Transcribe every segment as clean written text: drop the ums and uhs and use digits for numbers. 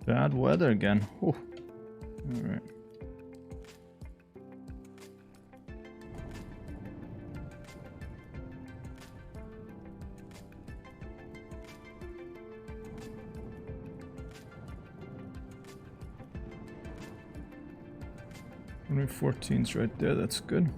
Bad weather again. All right. Only 14's right there. That's good.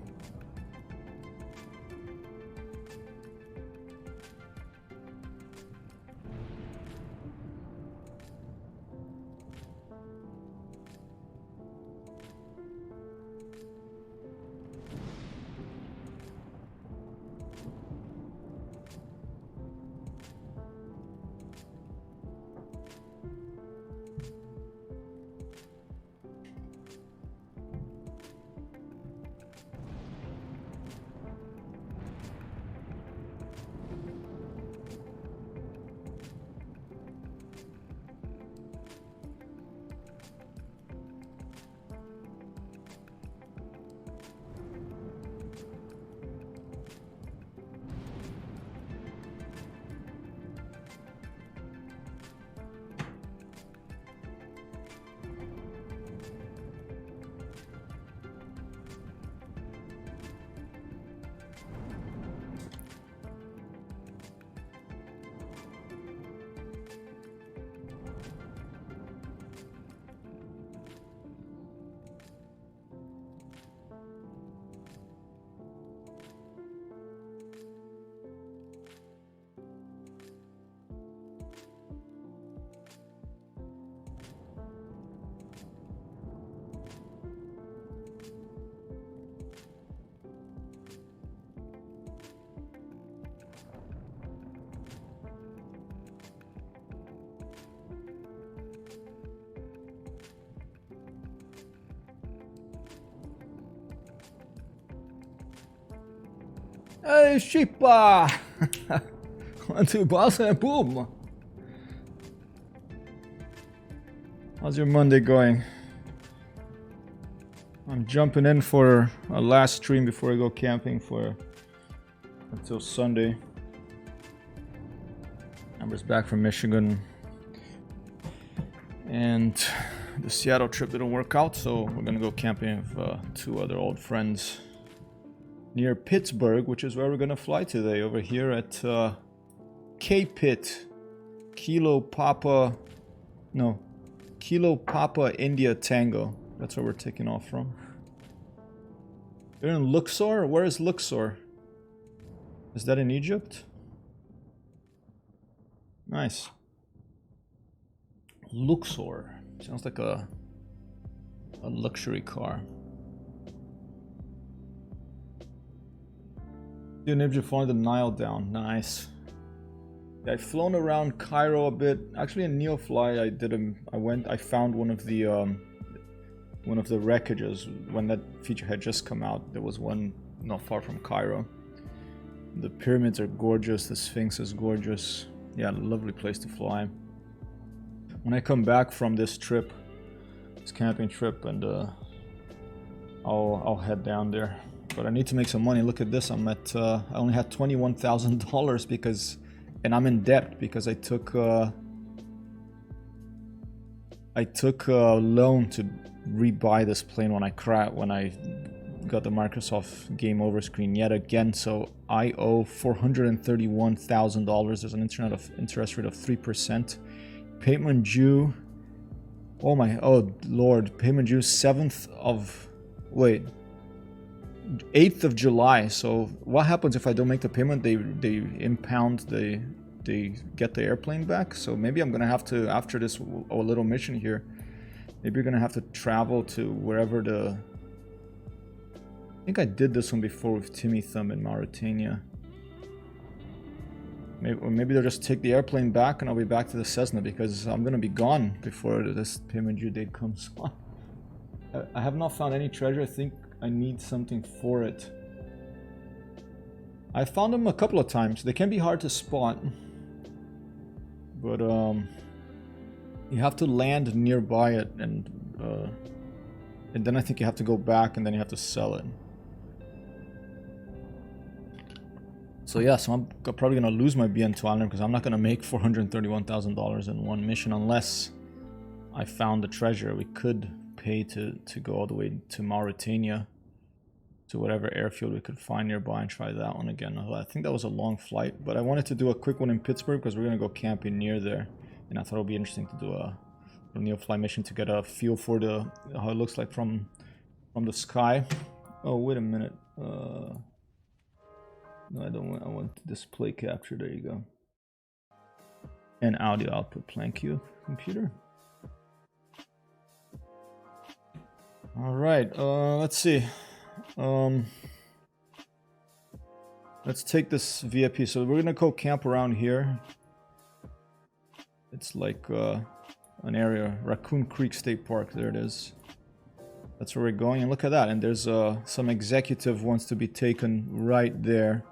Hey, Shipa! Want to boss and boom! How's your Monday going? I'm jumping in for a last stream before I go camping until Sunday. Amber's back from Michigan. And the Seattle trip didn't work out, so we're gonna go camping with 2 other old friends near Pittsburgh, which is where we're gonna fly today, over here at KPIT, Kilo Papa India Tango. That's where we're taking off from. You're in Luxor? Where is Luxor? Is that in Egypt? Nice. Luxor. Sounds like a luxury car. Dude, Egypt falling the Nile down. Nice. Yeah, I've flown around Cairo a bit. Actually, in Neofly, I found one of the wreckages when that feature had just come out. There was one not far from Cairo. The pyramids are gorgeous. The Sphinx is gorgeous. Yeah, lovely place to fly. When I come back from this trip, this camping trip, and I'll head down there. But I need to make some money. Look at this. I only had $21,000 because, and I'm in debt because I took a loan to rebuy this plane when I got the Microsoft Game Over screen yet again. So I owe $431,000. There's an interest rate of 3%. Payment due. Oh Lord. Payment due 8th of July. So what happens if I don't make the payment? They impound, they get the airplane back. So maybe I'm gonna have to, after this little mission here, maybe you're gonna have to travel to wherever I think I did this one before with Timmy Thumb in Mauritania. Maybe they'll just take the airplane back and I'll be back to the Cessna because I'm gonna be gone before this payment due date comes on. I have not found any treasure. I think I need something for it. I found them a couple of times. They can be hard to spot, but you have to land nearby it, and then I think you have to go back, and then you have to sell it. So yeah, so I'm probably gonna lose my BN2 Islander because I'm not gonna make $431,000 in one mission unless I found the treasure, we could pay to go all the way to Mauritania, to whatever airfield we could find nearby, and try that one again. I think that was a long flight, but I wanted to do a quick one in Pittsburgh because we're going to go camping near there, and I thought it would be interesting to do a Neofly mission to get a feel for how it looks like from the sky. Oh, wait a minute. No, I don't want. I want display capture. There you go. And audio output plan queue computer. All right. Let's see. Let's take this VIP. So we're gonna go camp around here. It's like an area, Raccoon Creek State Park. There it is. That's where we're going, and look at that. And there's some executive wants to be taken right there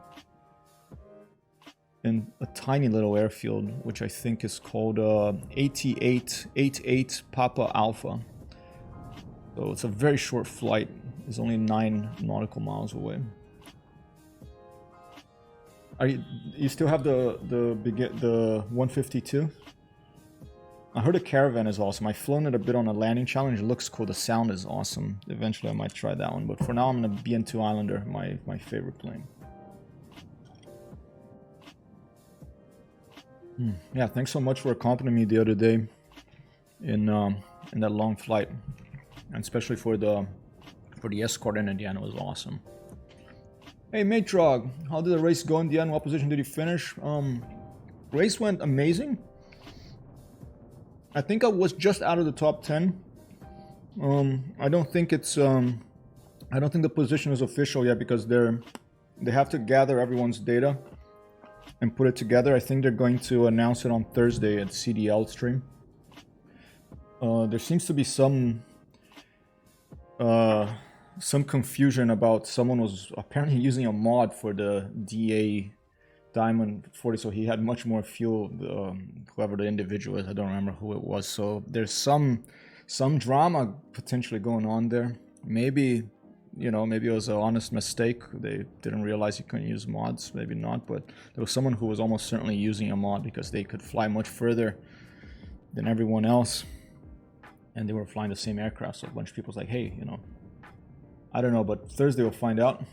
in a tiny little airfield, which I think is called 8888 Papa Alpha. So it's a very short flight. It's only 9 nautical miles away. You still have the 152? I heard the Caravan is awesome. I've flown it a bit on a landing challenge. It looks cool. The sound is awesome. Eventually I might try that one. But for now I'm going to BN2 Islander, my favorite plane. Yeah, thanks so much for accompanying me the other day in that long flight. And especially for the escort in the end, it was awesome. Hey Matrog, how did the race go in the end? What position did you finish? Race went amazing. I think I was just out of the top 10. I don't think it's I don't think the position is official yet because they have to gather everyone's data and put it together. I think they're going to announce it on Thursday at CDL stream. There seems to be some confusion about someone was apparently using a mod for the DA Diamond 40, so he had much more fuel, whoever the individual is. I don't remember who it was. So there's some drama potentially going on there. Maybe, you know, maybe it was an honest mistake. They didn't realize you couldn't use mods. Maybe not, but there was someone who was almost certainly using a mod because they could fly much further than everyone else. And they were flying the same aircraft, so a bunch of people was like, hey, you know, I don't know, but Thursday we'll find out.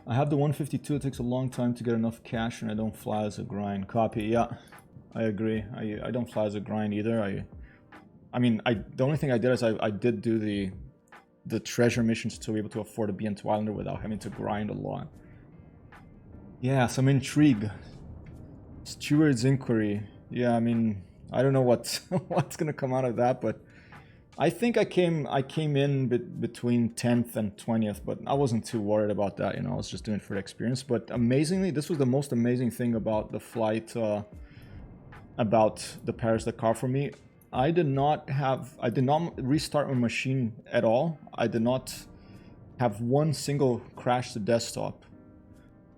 I have the 152. It takes a long time to get enough cash, and I don't fly as a grind. Copy. Yeah, I agree. I don't fly as a grind either. I mean, the only thing I did is I did do the treasure missions to be able to afford a BN2 Islander without having to grind a lot. Yeah, some intrigue. Steward's inquiry. Yeah, I mean, I don't know what's gonna come out of that, but I think I came in between 10th and 20th, but I wasn't too worried about that. You know, I was just doing it for the experience. But amazingly, this was the most amazing thing about the flight, about the Paris-Dakar for me. I did not restart my machine at all. I did not have one single crash the desktop,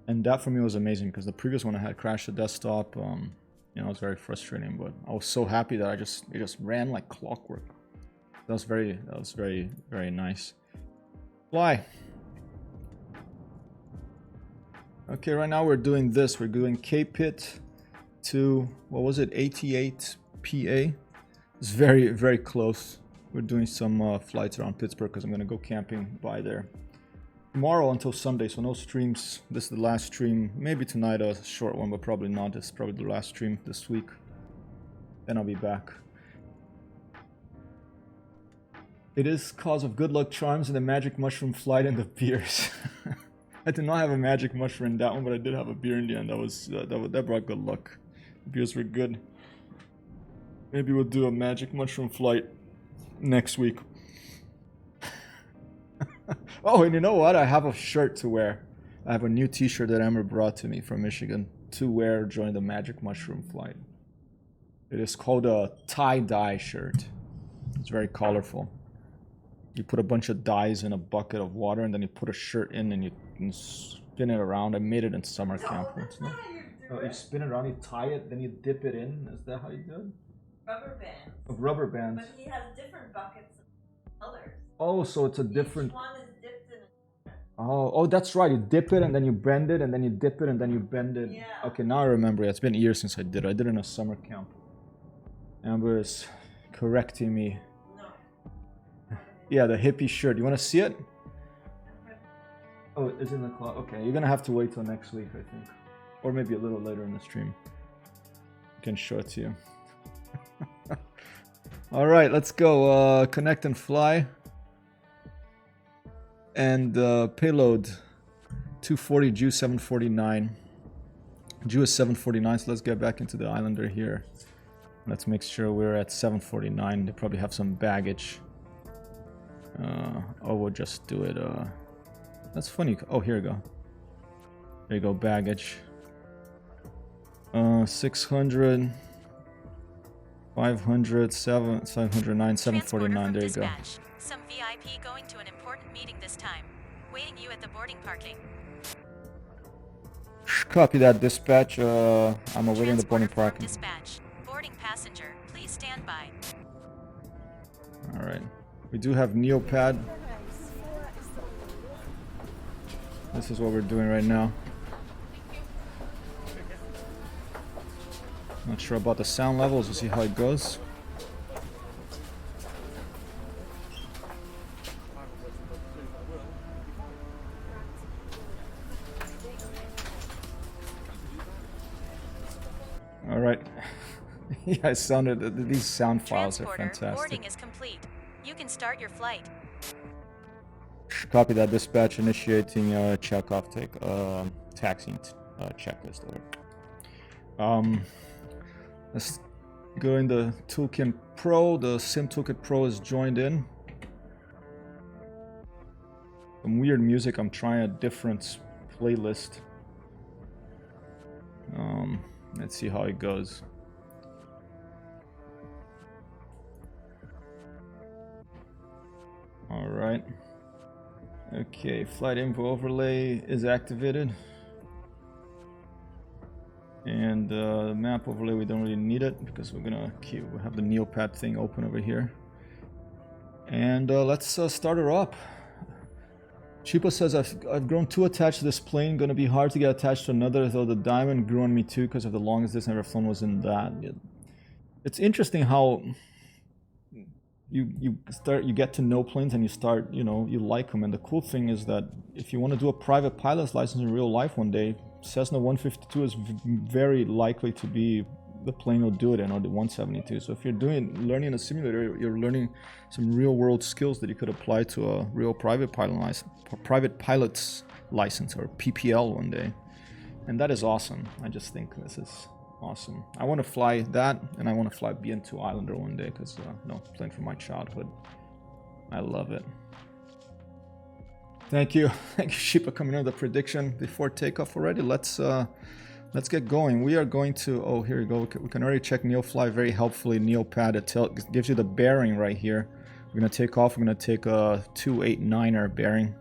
and that for me was amazing because the previous one I had crashed the desktop. You know, it was very frustrating, but I was so happy that it just ran like clockwork. That was very, very nice. Fly. Okay, right now we're doing this. We're doing KPIT to, what was it, 88 PA. It's very, very close. We're doing some flights around Pittsburgh because I'm going to go camping by there. Tomorrow until Sunday, so no streams. This is the last stream. Maybe tonight a short one, but probably not. This is probably the last stream this week. Then I'll be back. It is cause of good luck charms and the magic mushroom flight and the beers. I did not have a magic mushroom in that one, but I did have a beer in the end. That brought good luck. The beers were good. Maybe we'll do a magic mushroom flight next week. Oh, and you know what? I have a shirt to wear. I have a new t-shirt that Emma brought to me from Michigan to wear during the magic mushroom flight. It is called a tie-dye shirt. It's very colorful. You put a bunch of dyes in a bucket of water, and then you put a shirt in, and you spin it around. I made it in summer camp once. No? You spin it around, you tie it, then you dip it in. Is that how you do it? Rubber bands. Rubber bands. But he has different buckets of colors. Oh, so it's a different. Each one is dipped in. Oh, that's right. You dip it, and then you bend it, and then you dip it, and then you bend it. Yeah. Okay, now I remember. It's been years since I did it. I did it in a summer camp. Amber is correcting me. No. Yeah, the hippie shirt. You want to see it? Oh, it's in the closet. Okay, you're gonna have to wait till next week, I think, or maybe a little later in the stream. I can show it to you. All right, let's go. Connect and fly. And payload 240, Jew 749. Jew is 749, so let's get back into the Islander here. Let's make sure we're at 749. They probably have some baggage. Oh, we'll just do it. That's funny. Oh, here we go. There you go, baggage. 600, 500, 709, 749. There you go. Some VIP going to an important meeting this time. Waiting you at the boarding parking. Copy that, dispatch. I'm awaiting the boarding parking. Dispatch. Boarding passenger. Please stand by. All right. We do have Neopad. This is what we're doing right now. Not sure about the sound levels. We'll see how it goes. All right. Yeah, it sounded. These sound files are fantastic. Boarding is complete. You can start your flight. Copy that, dispatch. Initiating checkoff take taxiing checklist order. Let's go in the Toolkit Pro. The Sim Toolkit Pro is joined in. Some weird music. I'm trying a different playlist. Let's see how it goes. All right. Okay, flight info overlay is activated. And map overlay, we don't really need it because we'll have the Neopad thing open over here. And let's start her up. Chipa says, I've grown too attached to this plane. Gonna be hard to get attached to another, though the Diamond grew on me too because of the longest distance I've ever flown was in that. It's interesting how you get to know planes and you start, you like them. And the cool thing is that if you want to do a private pilot's license in real life one day, Cessna 152 is very likely to be the plane will do it in, or the 172. So if you're learning a simulator, you're learning some real world skills that you could apply to a real private pilot's license, or PPL one day. And that is awesome. I just think this is awesome. I want to fly that, and I want to fly BN2 Islander one day because plane from my childhood. I love it. Thank you, Shipa, coming in with the prediction before takeoff already. Let's get going. We are going to, oh, here we go. We can already check Neofly very helpfully. Neopad, it gives you the bearing right here. We're going to take off. We're going to take a 289er bearing.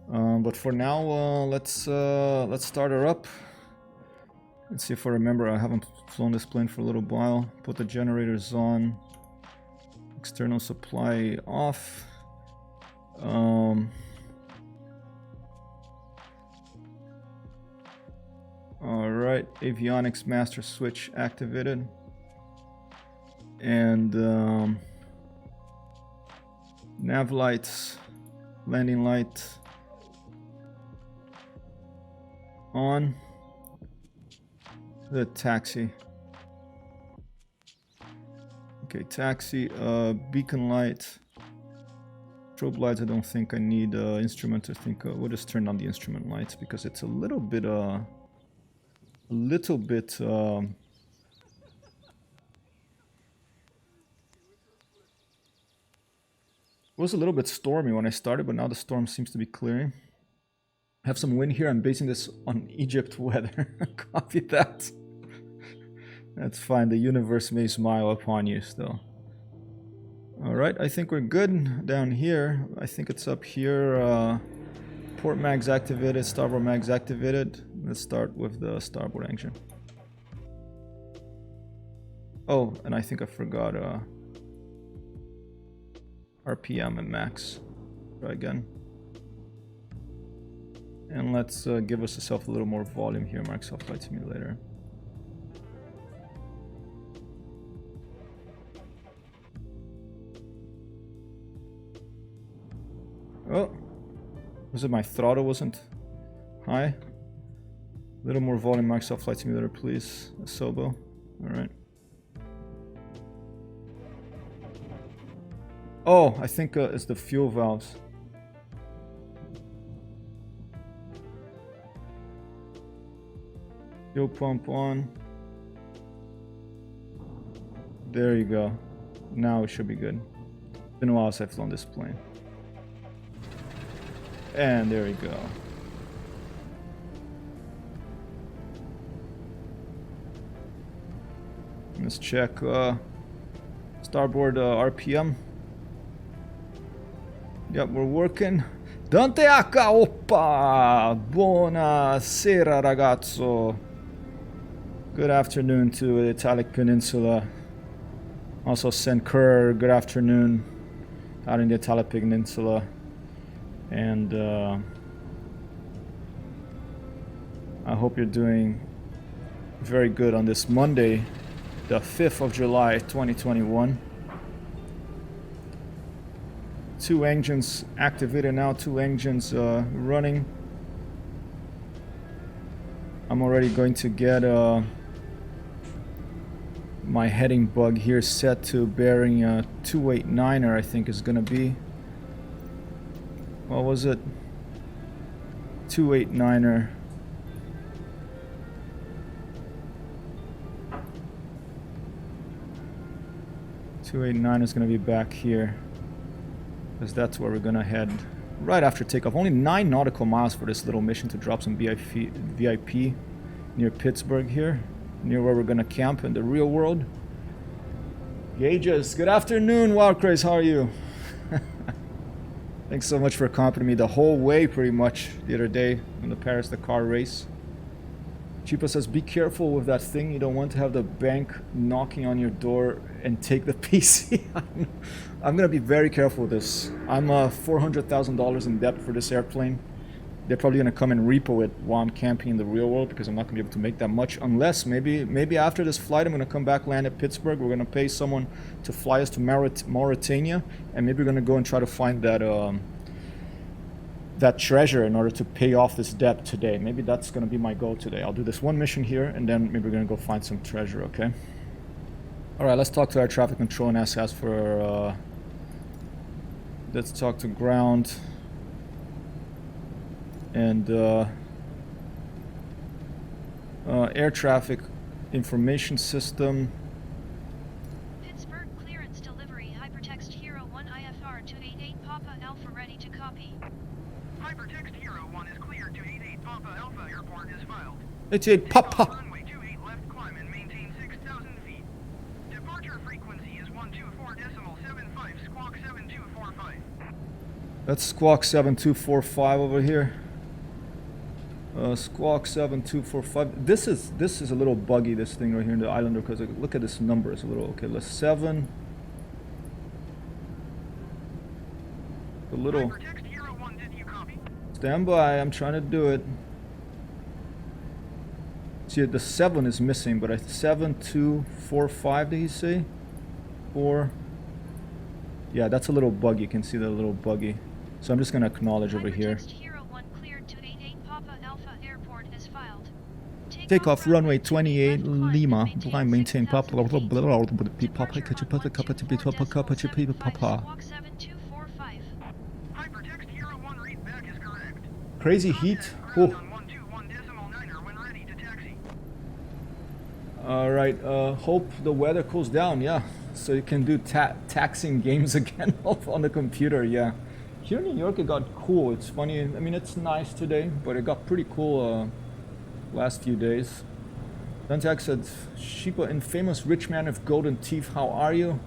But for now, let's start her up. Let's see if I remember. I haven't flown this plane for a little while. Put the generators on. External supply off. Alright, avionics master switch activated. And nav lights, landing light on. The taxi. Okay, taxi, beacon light. Strobe lights, I don't think I need instrument. I think we'll just turn on the instrument lights because it's a little bit it was a little bit stormy when I started, but now the storm seems to be clearing. I have some wind here. I'm basing this on Egypt weather. Copy that. That's fine. The universe may smile upon you still. Alright, I think we're good down here. I think it's up here. Port mags activated, starboard mags activated. Let's start with the starboard engine. Oh, and I think I forgot RPM and max. Try again. And let's give ourselves a little more volume here, Microsoft Flight Simulator. Was it my throttle wasn't high? A little more volume, Microsoft Flight Simulator, please. Sobo. Alright. Oh, I think it's the fuel valves. Fuel pump on. There you go. Now it should be good. It's been a while since I've flown this plane. And there we go. Let's check starboard RPM. Yep, we're working. Dante H, oppa! Buonasera ragazzo. Good afternoon to the Italic Peninsula. Also Senkur, good afternoon out in the Italic Peninsula. And I hope you're doing very good on this Monday, the 5th of July, 2021. 2 engines activated now, 2 engines running. I'm already going to get my heading bug here set to bearing 289er, I think is gonna be. What was it? 289er. .289 is going to be back here, because that's where we're going to head right after takeoff. Only 9 nautical miles for this little mission to drop some VIP near Pittsburgh here, near where we're going to camp in the real world. Gauges, good afternoon, Wild Craze, how are you? Thanks so much for accompanying me the whole way, pretty much, the other day in the Paris-Dakar race. Chipa says, be careful with that thing. You don't want to have the bank knocking on your door and take the PC. I'm going to be very careful with this. I'm $400,000 in debt for this airplane. They're probably going to come and repo it while I'm camping in the real world, because I'm not going to be able to make that much, unless maybe after this flight I'm going to come back, land at Pittsburgh. We're going to pay someone to fly us to Mauritania, and maybe we're going to go and try to find that treasure in order to pay off this debt today. Maybe that's going to be my goal today. I'll do this one mission here, and then maybe we're going to go find some treasure, okay? Alright, let's talk to our traffic control and ask for... let's talk to ground. And air traffic information system. Pittsburgh clearance delivery. Hypertexthero 1 IFR 288 Papa Alpha ready to copy. Hypertexthero 1 is cleared to 88 Papa Alpha airport is filed. 88 Papa. Runway 28 left climb and maintain 6,000 feet. Departure frequency is 124.75 squawk 7245. That's squawk 7245 over here. Squawk 7245. This is a little buggy, this thing right here in the Islander, because look at this number. It's a little okay. Let's 7. A little. Hypertexthero 1, did you copy? Stand by. I'm trying to do it. See, the 7 is missing, but 7245. Did he say? 4. Yeah, that's a little buggy. You can see the little buggy. So I'm just gonna acknowledge over here. Hypertexthero 1 cleared to 88 Papa Alpha airport is filed. Take off runway 28 Lima. Blind maintain Papa. Squawk Papa. 7245. Hypertexthero 1 read back is correct. Crazy heat. Ground Oh. on 121.9er when ready to taxi. Alright, hope the weather cools down, yeah. So you can do taxing games again on the computer, yeah. Here in New York it got cool. It's funny, I mean it's nice today, but it got pretty cool last few days. Dantak said, Sheepa, infamous rich man with golden teeth, how are you?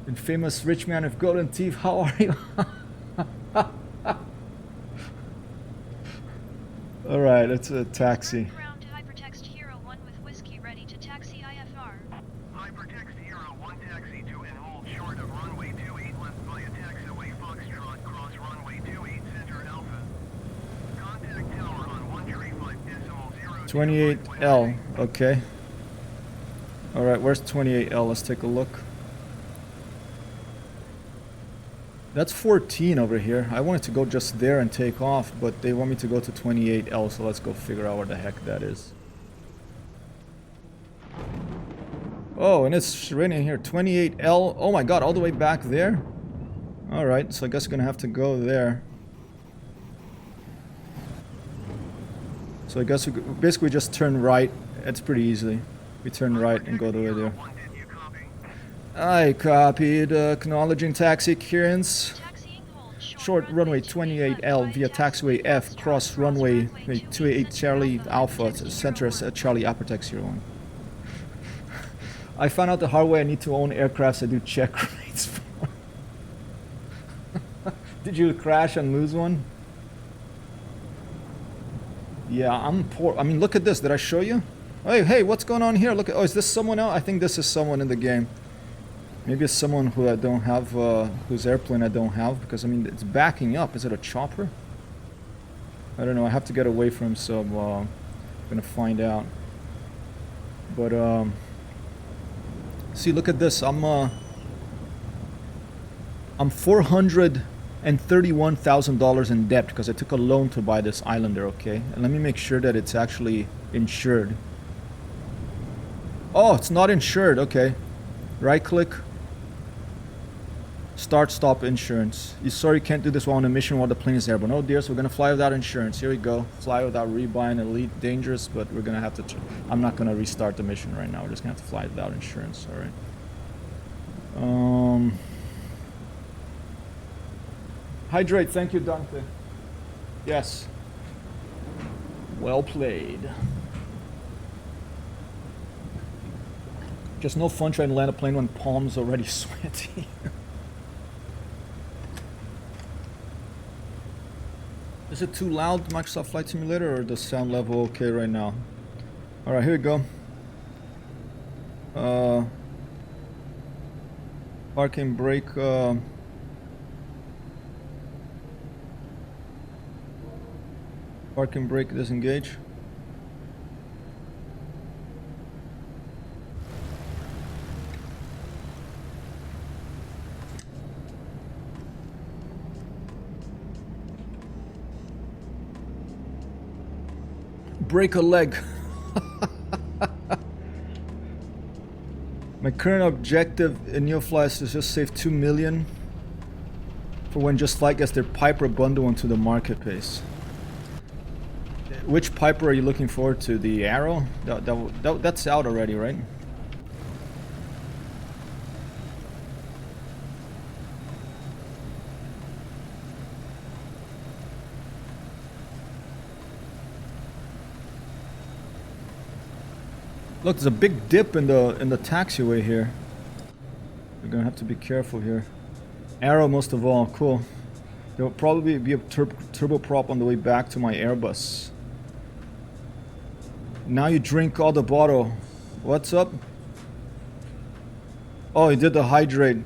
Infamous rich man with golden teeth, how are you? Alright, it's a taxi. Ground to Hypertexthero 1 with whiskey ready to taxi IFR. Hypertexthero 1 taxi to and hold short of runway 28 left via taxiway Foxtrot cross runway 28 center Alpha. Contact tower on 135.0. 28L, okay. Alright, where's 28L? Let's take a look. That's 14 over here. I wanted to go just there and take off, but they want me to go to 28L, so let's go figure out where the heck that is. Oh, and it's raining here. 28L. Oh my god, all the way back there? Alright, so I guess I'm gonna have to go there. So I guess we basically just turn right. It's pretty easy. We turn right and go the way there. I copied. Acknowledging taxi clearance. Taxiing hold Short runway 28L via taxiway F. Cross runway 28 Charlie Alpha. Center Charlie Hypertexthero 1. I found out the hard way I need to own aircrafts I do check rates for. Did you crash and lose one? Yeah, I'm poor. I mean, look at this. Did I show you? Hey, what's going on here? Look at. Oh, is this someone else? I think this is someone in the game. Maybe it's someone who I don't have, whose airplane I don't have, because I mean, it's backing up. Is it a chopper? I don't know. I have to get away from him, so I'm gonna find out. But see, look at this. I'm $431,000 in debt because I took a loan to buy this Islander. Okay, and let me make sure that it's actually insured. Oh, it's not insured. Okay, right click. Start stop insurance. You sorry can't do this while on a mission while the plane is airborne. Oh dear, so we're gonna fly without insurance. Here we go. Fly without rebuying elite dangerous, but we're gonna have to. I'm not gonna restart the mission right now. We're just gonna have to fly without insurance. All right. Hydrate. Thank you, Dante. Yes. Well played. Just no fun trying to land a plane when palms already sweaty. Is it too loud, Microsoft Flight Simulator, or the sound level okay right now? Alright, here we go. Parking brake. Parking brake disengage. Break a leg. My current objective in Neofly is to just save 2 million for when Just Flight gets their Piper bundle into the marketplace. Which Piper are you looking forward to? The Arrow? That's out already, right? Look, there's a big dip in the taxiway here. We're gonna have to be careful here. Arrow most of all, cool. There will probably be a turboprop on the way back to my Airbus. Now you drink all the bottle. What's up? Oh, you did the hydrate.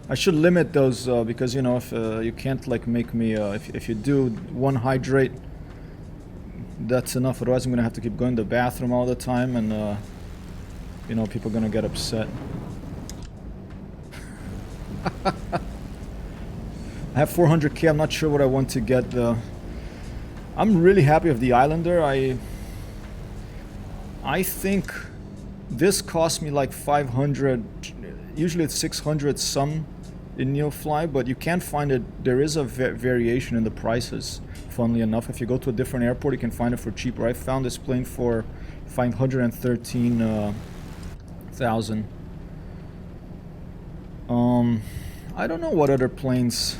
I should limit those because you know if you can't like make me if you do one hydrate, that's enough. Otherwise, I'm gonna have to keep going to the bathroom all the time and. You know, people are gonna get upset. I have 400k. I'm not sure what I want to get though. I'm really happy with the Islander. I think this cost me like 500. Usually it's 600 some in Neofly, but you can't find it. There is a variation in the prices. Funnily enough, if you go to a different airport, you can find it for cheaper. I found this plane for 513,000. I don't know what other planes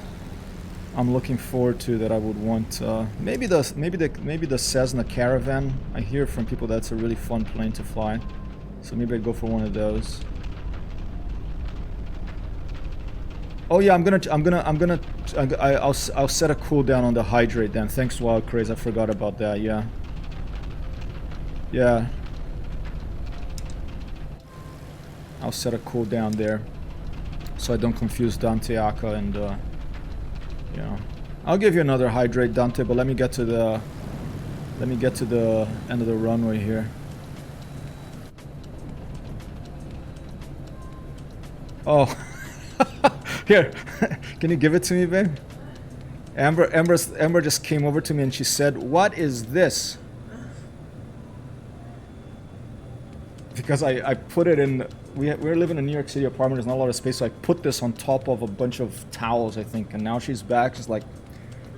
I'm looking forward to that I would want. Maybe the Cessna Caravan. I hear from people that's a really fun plane to fly, so maybe I'd go for one of those. Oh yeah, I'll set a cooldown on the hydrate then. Thanks, Wild Craze. I forgot about that. Yeah. Yeah. I'll set a cooldown there, so I don't confuse Dante Aka and you know. I'll give you another hydrate, Dante, but let me get to the end of the runway here. Oh, Here, can you give it to me, babe? Amber just came over to me and she said, "What is this?" Because I put it in. We're living in a New York City apartment. There's not a lot of space, so I put this on top of a bunch of towels, I think. And now she's back. She's like,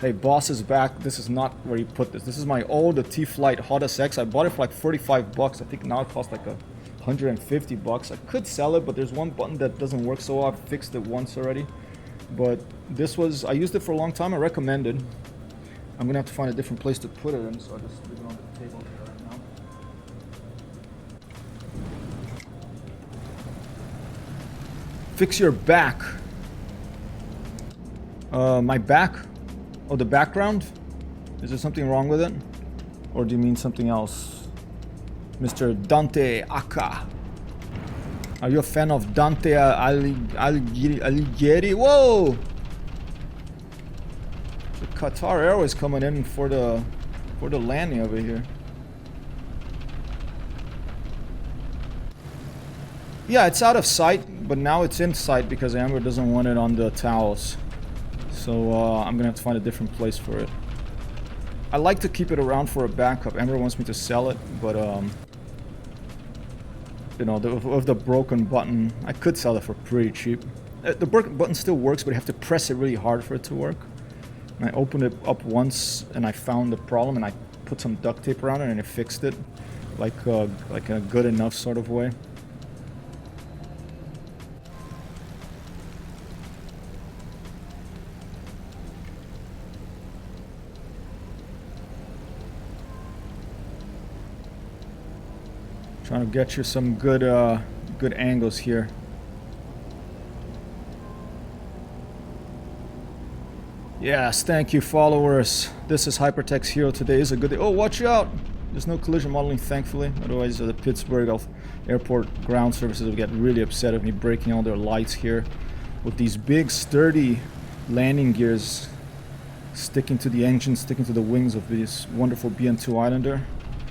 "Hey, boss is back. This is not where you put this. This is my old T-Flight Hot SX. I bought it for like 45 bucks. I think now it costs like 150 bucks. I could sell it, but there's one button that doesn't work so well. I've fixed it once already. But this was, I used it for a long time. I recommend it. I'm gonna have to find a different place to put it in, so I just leave it on the table here right now. Fix your back. My back? Oh, the background? Is there something wrong with it? Or do you mean something else? Mr. Dante Aka. Are you a fan of Dante Alighieri? Whoa! The Qatar Airways coming in for the landing over here. Yeah, it's out of sight, but now it's in sight because Amber doesn't want it on the towels. So I'm gonna have to find a different place for it. I like to keep it around for a backup. Amber wants me to sell it, but you know, with the broken button, I could sell it for pretty cheap. The broken button still works, but you have to press it really hard for it to work. And I opened it up once, and I found the problem, and I put some duct tape around it, and it fixed it, like in a good enough sort of way. Trying to get you some good good angles here. Yes, thank you, followers. This is Hypertexthero. Today is a good day. Oh, watch out! There's no collision modeling, thankfully. Otherwise, the Pittsburgh airport ground services will get really upset of me breaking all their lights here with these big, sturdy landing gears sticking to the engine, sticking to the wings of this wonderful BN2 Islander.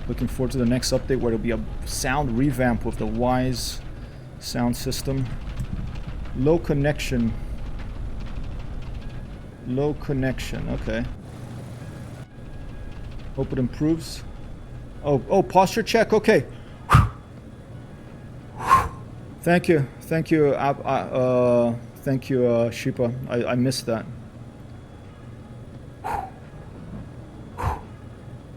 Looking forward to the next update where there'll be a sound revamp with the Wise sound system. Low connection. Low connection, okay. Hope it improves. Oh, posture check, okay. Thank you, thank you, Shipa. I missed that.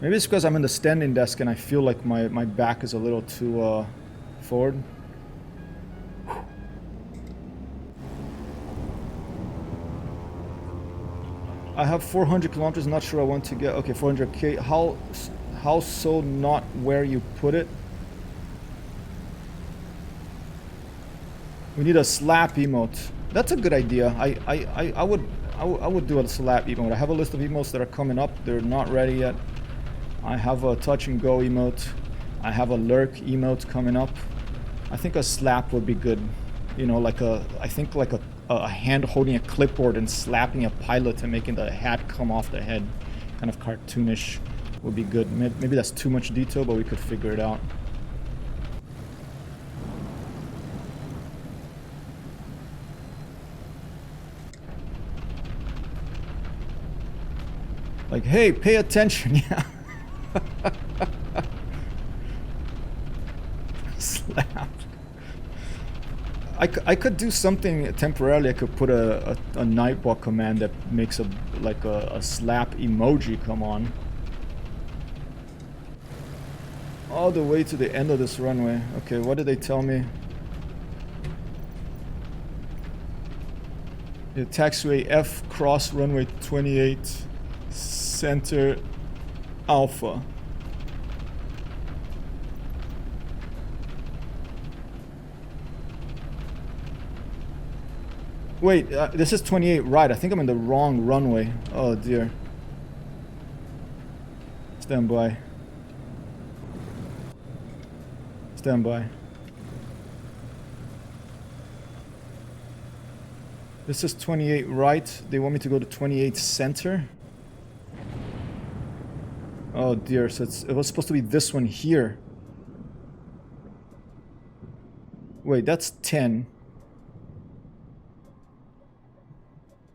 Maybe it's because I'm in the standing desk and I feel like my back is a little too forward. I have 400 kilometers, not sure I want to get... Okay, 400k. How so not where you put it? We need a slap emote. That's a good idea. I would do a slap emote. I have a list of emotes that are coming up. They're not ready yet. I have a touch and go emote. I have a lurk emote coming up. I think a slap would be good. You know, like I think like a hand holding a clipboard and slapping a pilot and making the hat come off the head. Kind of cartoonish would be good. Maybe that's too much detail, but we could figure it out. Like, hey, pay attention, yeah. Slap. I could do something temporarily. I could put a Nightbot command that makes a slap emoji come on. All the way to the end of this runway. Okay, what did they tell me? The taxiway F cross runway 28 center Alpha. Wait, this is 28 right. I think I'm in the wrong runway. Oh dear. Stand by. Stand by. This is 28 right. They want me to go to 28 center. Oh dear, so it was supposed to be this one here. Wait, that's 10.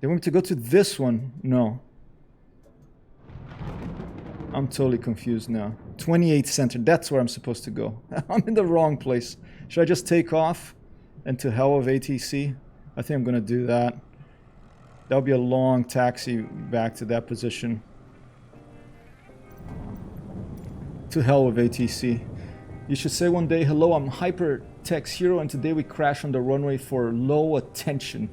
They want me to go to this one? No. I'm totally confused now. 28 center, that's where I'm supposed to go. I'm in the wrong place. Should I just take off and to hell with ATC? I think I'm gonna do that. That'll be a long taxi back to that position. To hell with ATC. You should say one day, hello, I'm Hypertexthero, and today we crash on the runway for low attention.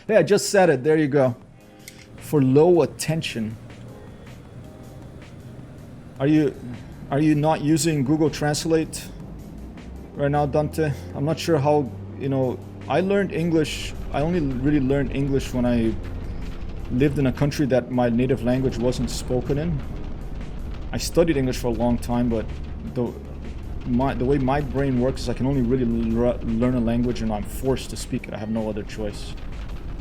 Hey, I just said it, there you go. For low attention. Are you not using Google Translate right now, Dante? I'm not sure how, you know, I learned English, I only really learned English when I lived in a country that my native language wasn't spoken in. I studied English for a long time, but the way my brain works is I can only really learn a language and I'm forced to speak it. I have no other choice.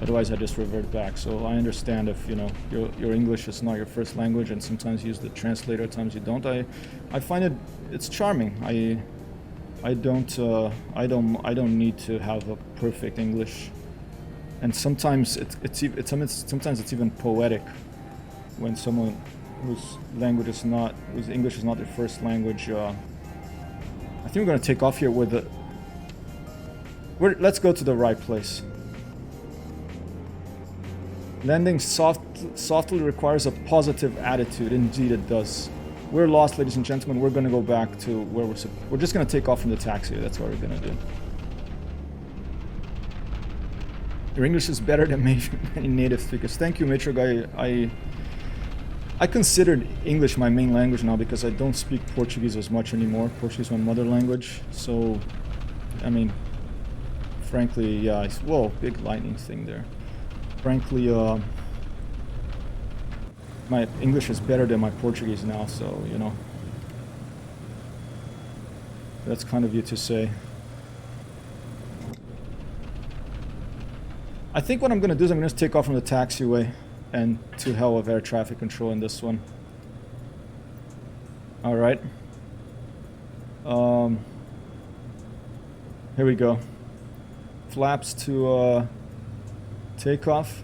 Otherwise, I just revert back. So I understand if, you know, your English is not your first language and sometimes you use the translator, at times you don't. I find it's charming. I don't need to have a perfect English. And sometimes it's even poetic when someone whose English is not their first language. I think we're gonna take off here with the. Let's go to the right place. Landing softly requires a positive attitude. Indeed, it does. We're lost, ladies and gentlemen. We're gonna go back to where we're just gonna take off from the taxi. That's what we're gonna do. Your English is better than many native speakers. Thank you, Mitrog. I considered English my main language now because I don't speak Portuguese as much anymore. Portuguese is my mother language. So, I mean, frankly, yeah. Whoa, big lightning thing there. Frankly, my English is better than my Portuguese now. So, you know, that's kind of you to say. I think what I'm going to do is I'm going to take off from the taxiway and to hell with air traffic control in this one. Alright. Here we go. Flaps to takeoff.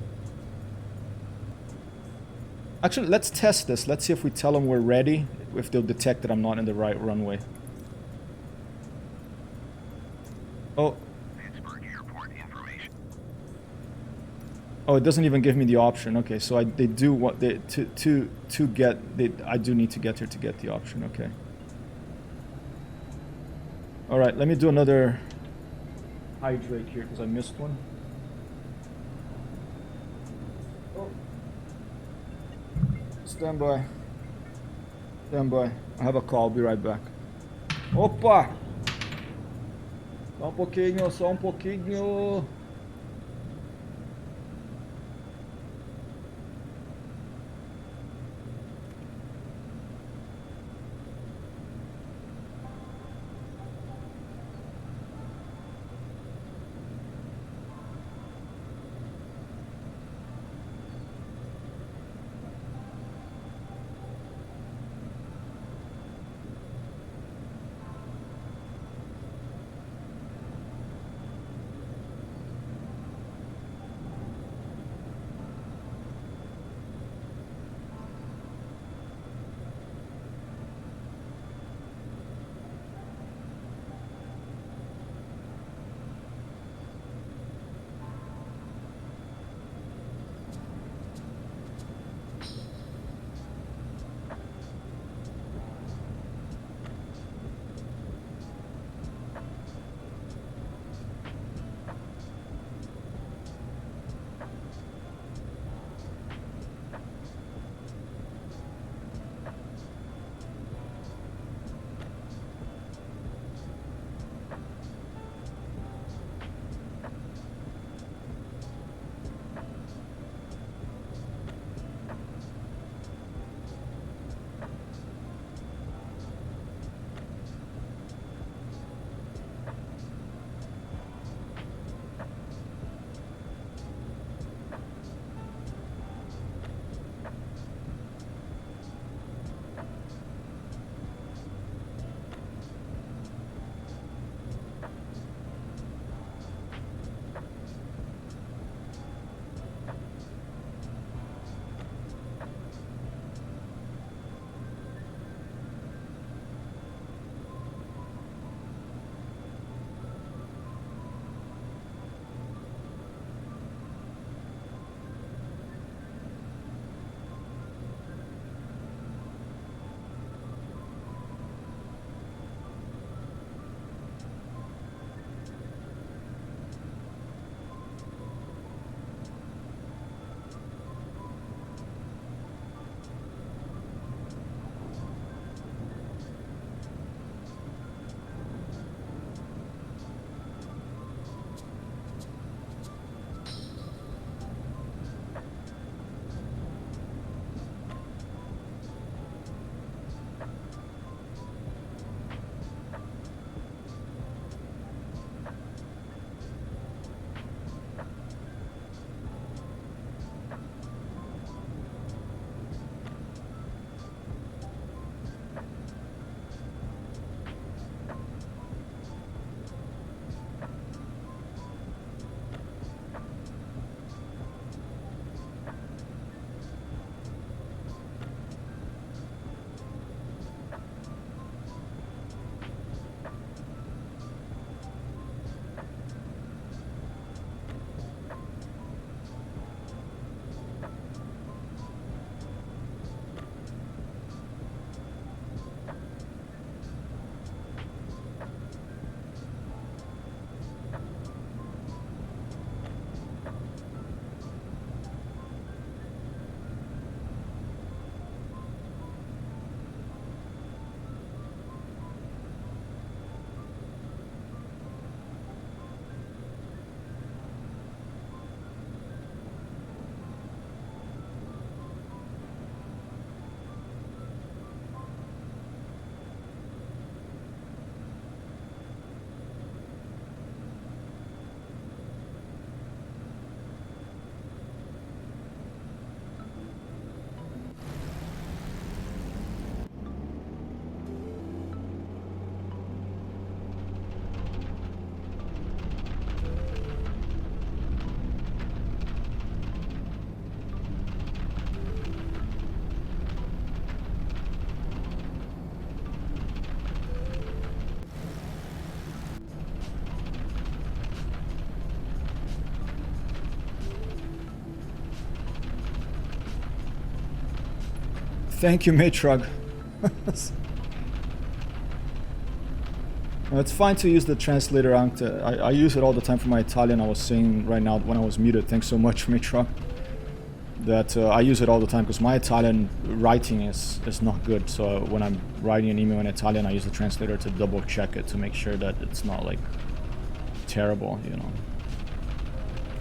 Actually, let's test this. Let's see if we tell them we're ready, if they'll detect that I'm not in the right runway. Oh. Oh, it doesn't even give me the option. Okay, so they do what they I do need to get here to get the option. Okay. All right, let me do another hydrate here because I missed one. Oh. Stand by. Stand by. I have a call. I'll be right back. Opa! Só pouquinho, só pouquinho. Thank you, Matrug. No, it's fine to use the translator. I use it all the time for my Italian. I was saying right now when I was muted. Thanks so much, Matrug. That I use it all the time because my Italian writing is not good. So when I'm writing an email in Italian, I use the translator to double check it to make sure that it's not like terrible, you know.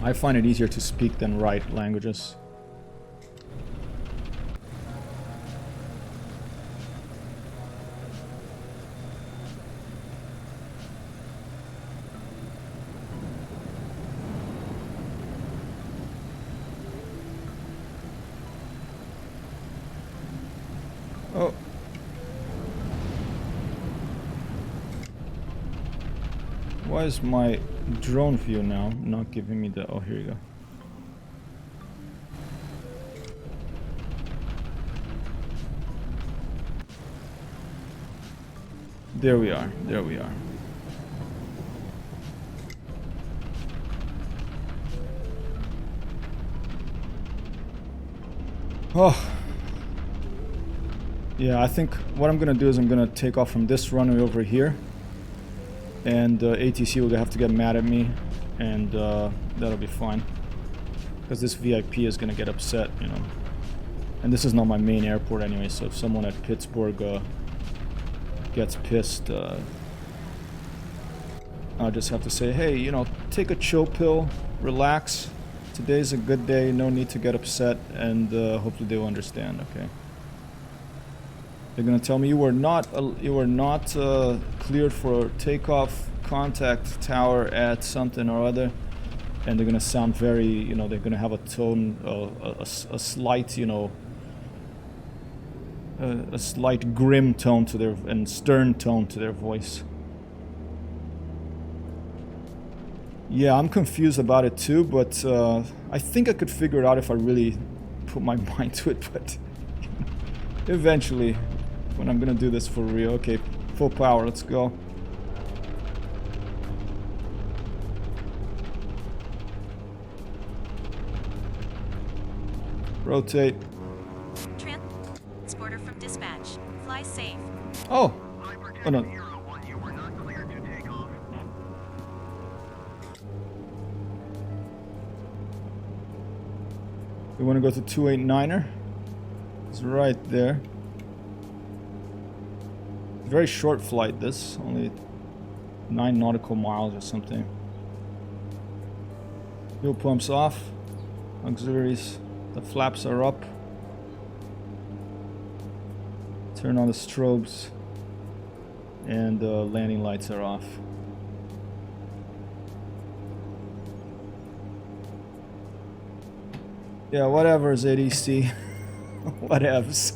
I find it easier to speak than write languages. Oh. Why is my drone view now not giving me the... Oh, here you go. There we are. There we are. Oh. Yeah, I think what I'm gonna do is I'm gonna take off from this runway over here, and ATC will have to get mad at me, and that'll be fine, because this VIP is gonna get upset, you know. And this is not my main airport anyway, so if someone at Pittsburgh gets pissed, I'll just have to say, hey, you know, take a chill pill, relax. Today's a good day, no need to get upset, and hopefully they'll understand. Okay. They're gonna tell me you were not cleared for takeoff. Contact tower at something or other, and they're gonna sound very, you know, they're gonna have a tone, a slight, you know, a slight grim tone to their and stern tone to their voice. Yeah, I'm confused about it too, but I think I could figure it out if I really put my mind to it. But eventually, when I'm gonna do this for real. Okay, full power, let's go. Rotate. Transporter from dispatch. Fly safe. Oh! Oh no. You were not cleared to take off. We want to go to 289er. It's right there. Very short flight, this. Only 9 nautical miles or something. Fuel pumps off. Auxiliaries. The flaps are up. Turn on the strobes. And the landing lights are off. Yeah, whatever, ZEC. Whatevs.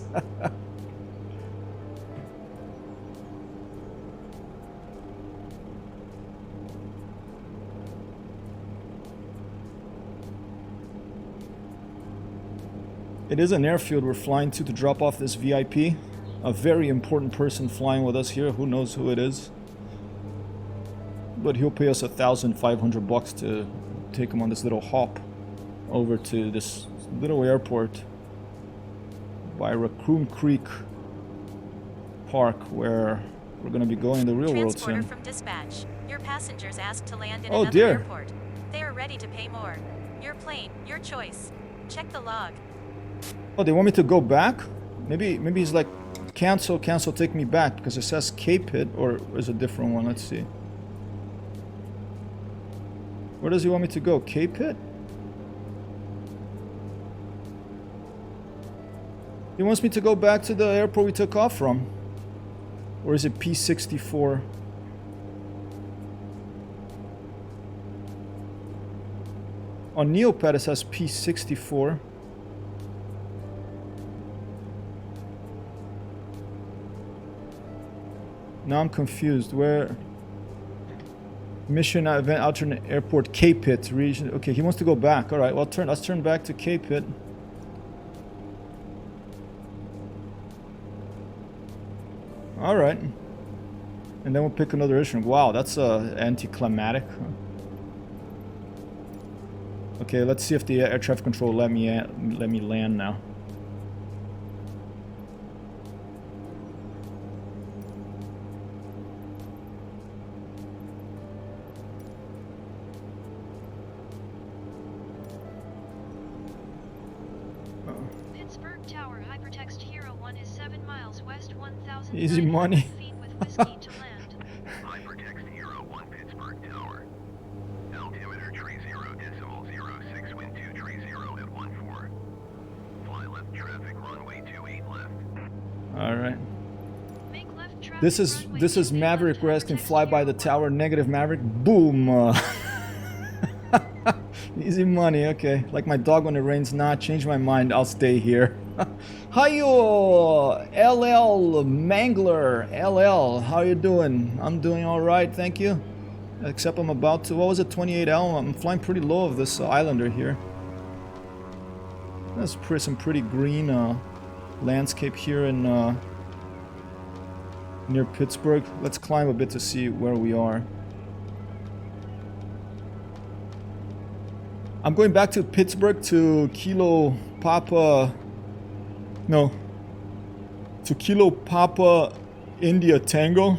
It is an airfield we're flying to drop off this VIP. A very important person flying with us here. Who knows who it is? But he'll pay us $1,500 to take him on this little hop over to this little airport by Raccoon Creek Park, where we're going to be going in the real world soon. Transporter from dispatch. Your passengers asked to land in Oh, another dear. airport. They are ready to pay more. Your plane, your choice. Check the log. Oh, they want me to go back? Maybe he's like, cancel, take me back, because it says KPIT, or is a different one? Let's see. Where does he want me to go? KPIT? He wants me to go back to the airport we took off from. Or is it P64? On Neopad it says P64. Now I'm confused. Where? Mission event alternate airport KPIT region. Okay, he wants to go back. All right. Well, let's turn back to KPIT. All right. And then we'll pick another issue. Wow, that's anticlimactic. Okay, let's see if the air traffic control let me land now. 1 is 7 miles west, 1,000 Easy money. feet with whiskey to land. Hypertexthero 1 Pittsburgh Tower. Altimeter 30.006, wind 230 at 14. Fly left traffic, runway 28 left. All right. Make left traffic, This runway is 28 Maverick left, resting. Hypertext Fly by the Hero tower. Negative Maverick. Boom. Easy money. Okay. Like my dog when it rains. Nah. Change my mind. I'll stay here. Hiyo, LL Mangler. LL. How you doing? I'm doing all right. Thank you. Except I'm about to. What was it? 28L. I'm flying pretty low of this Islander here. That's some pretty green landscape here in near Pittsburgh. Let's climb a bit to see where we are. I'm going back to Pittsburgh to Kilo Papa. No. To Kilo Papa India Tango.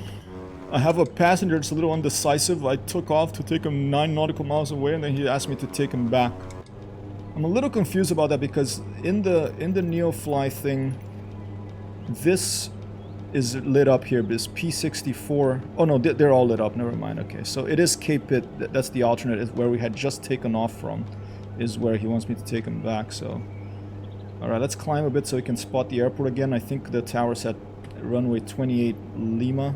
I have a passenger that's a little undecisive. I took off to take him 9 nautical miles away, and then he asked me to take him back. I'm a little confused about that because in the Neofly thing, this is lit up here. This P64. Oh no, they're all lit up. Never mind. Okay, so it is KPIT. That's the alternate. Is where we had just taken off from. Is where he wants me to take him back. So, all right, let's climb a bit so we can spot the airport again. I think the tower's at runway 28 Lima.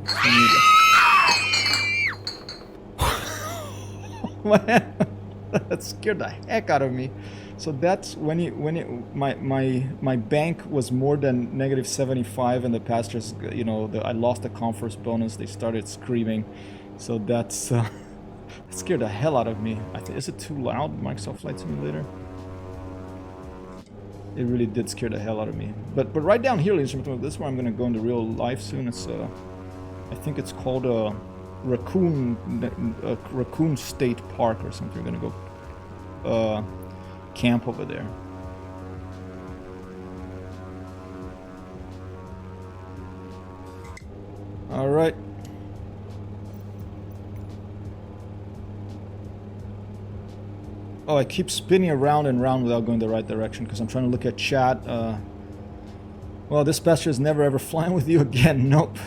28. That scared the heck out of me. So that's my bank was more than negative 75, and the passengers, you know, I lost the conference bonus. They started screaming, so that's that scared the hell out of me. Is it too loud, Microsoft Flight Simulator? It really did scare the hell out of me. But right down here, ladies and gentlemen, this is where I'm gonna go into real life soon. It's I think it's called Raccoon State Park or something. We're gonna go camp over there. All right. Oh, I keep spinning around and around without going the right direction because I'm trying to look at chat. Well, this passenger is never ever flying with you again. Nope.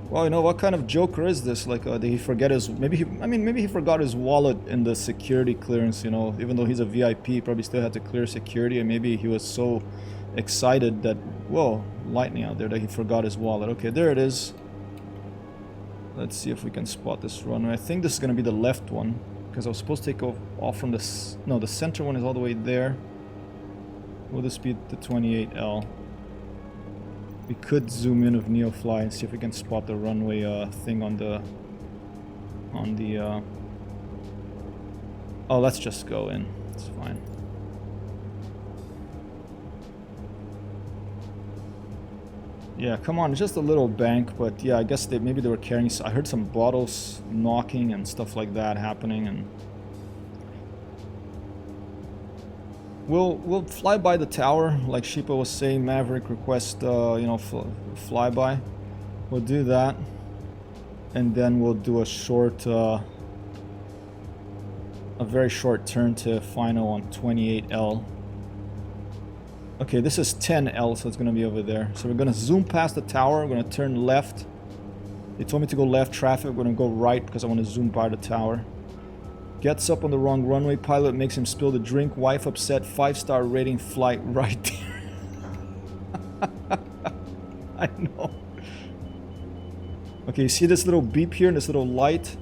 Well, you know, what kind of joker is this? Like, did he forget his... Maybe he forgot his wallet in the security clearance, you know. Even though he's a VIP, he probably still had to clear security. And maybe he was so excited that... Whoa, lightning out there that he forgot his wallet. Okay, there it is. Let's see if we can spot this runway. I think this is going to be the left one. Because I was supposed to take off from the... No, the center one is all the way there. Will this be the 28L? We could zoom in with Neofly and see if we can spot the runway thing on the oh, let's just go in. It's fine. Yeah, come on, it's just a little bank, but yeah, I guess maybe they were carrying... I heard some bottles knocking and stuff like that happening, and We'll fly by the tower, like Sheepa was saying. Maverick request, you know, flyby. We'll do that, and then we'll do a short, a very short turn to final on 28L. Okay, this is 10L, so it's gonna be over there. So we're gonna zoom past the tower. We're gonna turn left. They told me to go left traffic. We're gonna go right because I want to zoom by the tower. Gets up on the wrong runway. Pilot makes him spill the drink. Wife upset. 5-star rating flight right there. I know. Okay, you see this little beep here and this little light?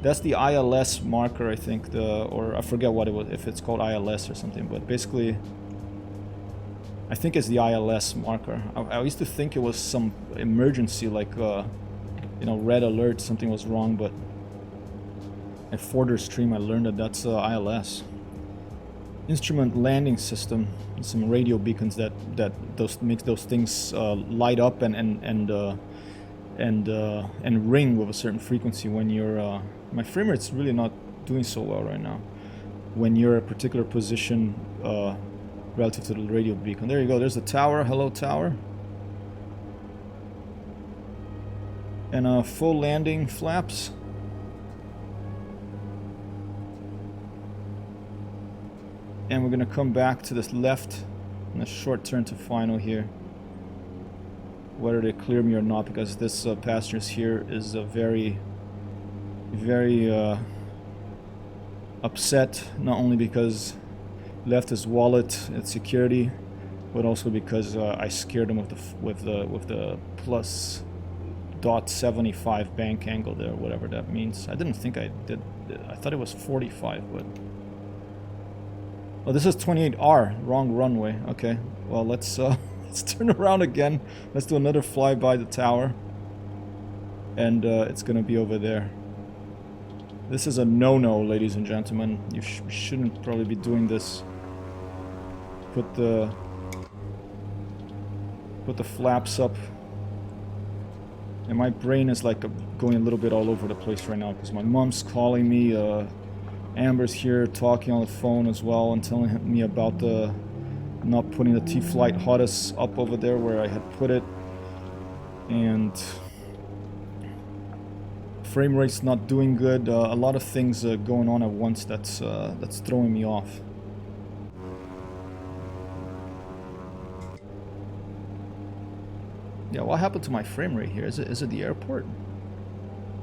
That's the ILS marker, I think. Or I forget what it was, if it's called ILS or something. But basically, I think it's the ILS marker. I used to think it was some emergency, like, you know, red alert, something was wrong, but at Forder Stream I learned that that's ILS. Instrument landing system, some radio beacons that makes those things light up and ring with a certain frequency when you're... my frame rate's really not doing so well right now. When you're at a particular position relative to the radio beacon. There you go, there's the tower. Hello, tower. And full landing flaps. And we're gonna come back to this left And a short turn to final here. Whether they clear me or not, because this passengers here is very upset, not only because he left his wallet at security, but also because I scared him with the plus .75 bank angle there, whatever that means. I didn't think I did. I thought it was 45, but oh, this is 28R, wrong runway. Okay, well let's let's turn around again. Let's do another fly by the tower, and it's gonna be over there. This is a no-no, ladies and gentlemen. You shouldn't probably be doing this. Put the flaps up. And my brain is like going a little bit all over the place right now because my mom's calling me. Amber's here talking on the phone as well and telling me about the not putting the T-Flight hottest up over there where I had put it. And frame rate's not doing good. A lot of things going on at once that's throwing me off. Yeah, what happened to my frame rate here? Is it the airport?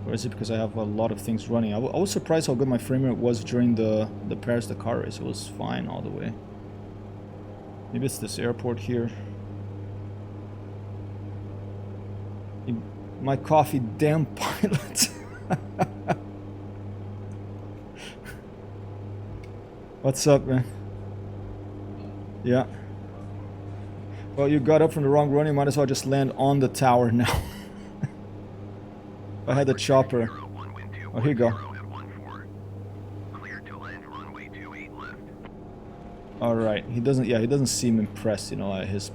Or is it because I have a lot of things running? I was surprised how good my frame rate was during the Paris-Dakar race. It was fine all the way. Maybe it's this airport here. My coffee, damn pilot. What's up, man? Yeah. Well, you got up from the wrong run, you might as well just land on the tower now. I had the chopper. Oh, here you go. Alright, he doesn't seem impressed, you know, his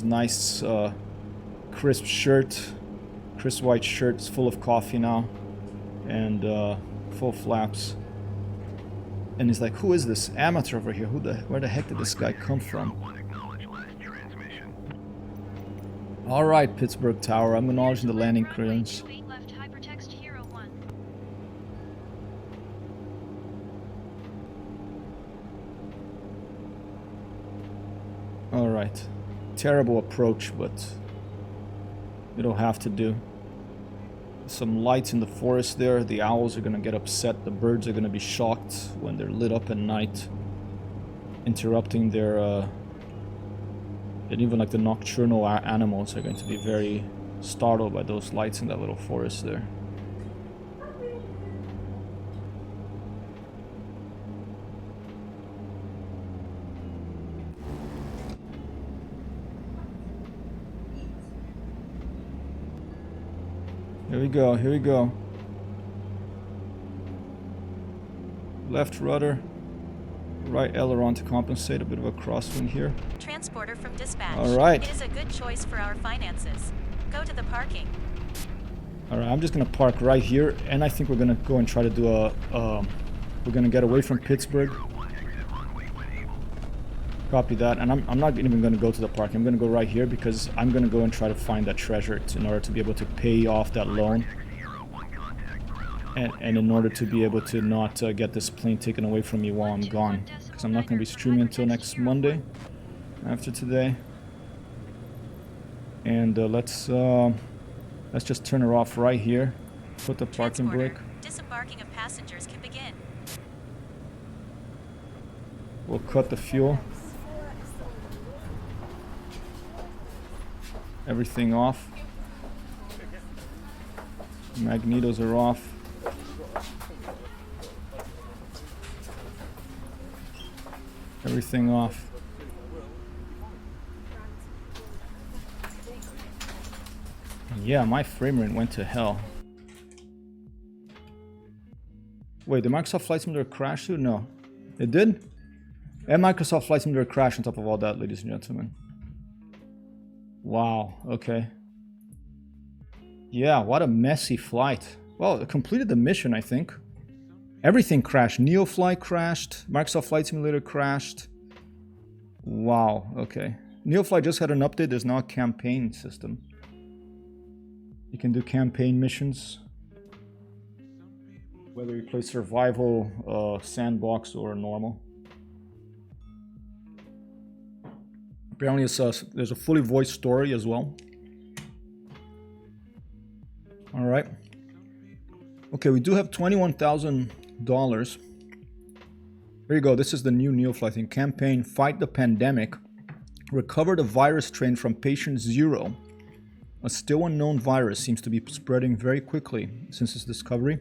nice crisp shirt, crisp white shirt is full of coffee now, and full flaps. And he's like, who is this amateur over here? Where the heck did this guy come from? Alright, Pittsburgh Tower, I'm acknowledging the landing clearance. Left Hypertexthero 1. Alright. Terrible approach, but it'll have to do. Some lights in the forest there. The owls are gonna get upset. The birds are gonna be shocked when they're lit up at night, interrupting their and even like the nocturnal animals are going to be very startled by those lights in that little forest there. Here we go, here we go. Left rudder, right aileron to compensate, a bit of a crosswind here. Transporter from dispatch. All right. It is a good choice for our finances. Go to the parking. All right, I'm just gonna park right here, and I think we're gonna go and try to do we're gonna get away from Pittsburgh. Copy that, and I'm not even gonna go to the parking. I'm gonna go right here because I'm gonna go and try to find that treasure in order to be able to pay off that loan. And in order to be able to not get this plane taken away from me while I'm gone. Because I'm not going to be streaming until next Monday, after today. And let's just turn her off right here. Put the parking brake. Disembarking of passengers can begin. We'll cut the fuel. Everything off. Magnetos are off. Everything off. Yeah, my frame rate went to hell. Wait, did Microsoft Flight Simulator crash too? No. It did? And Microsoft Flight Simulator crashed on top of all that, ladies and gentlemen. Wow, okay. Yeah, what a messy flight. Well, it completed the mission, I think. Everything crashed. Neofly crashed. Microsoft Flight Simulator crashed. Wow, okay. Neofly just had an update. There's now a campaign system. You can do campaign missions. Whether you play survival, sandbox, or normal. Apparently there's a fully voiced story as well. All right. Okay, we do have $21,000. Here you go. This is the new Neofly thing. Campaign, fight the pandemic. Recover the virus strain from patient 0. A still unknown virus seems to be spreading very quickly since its discovery.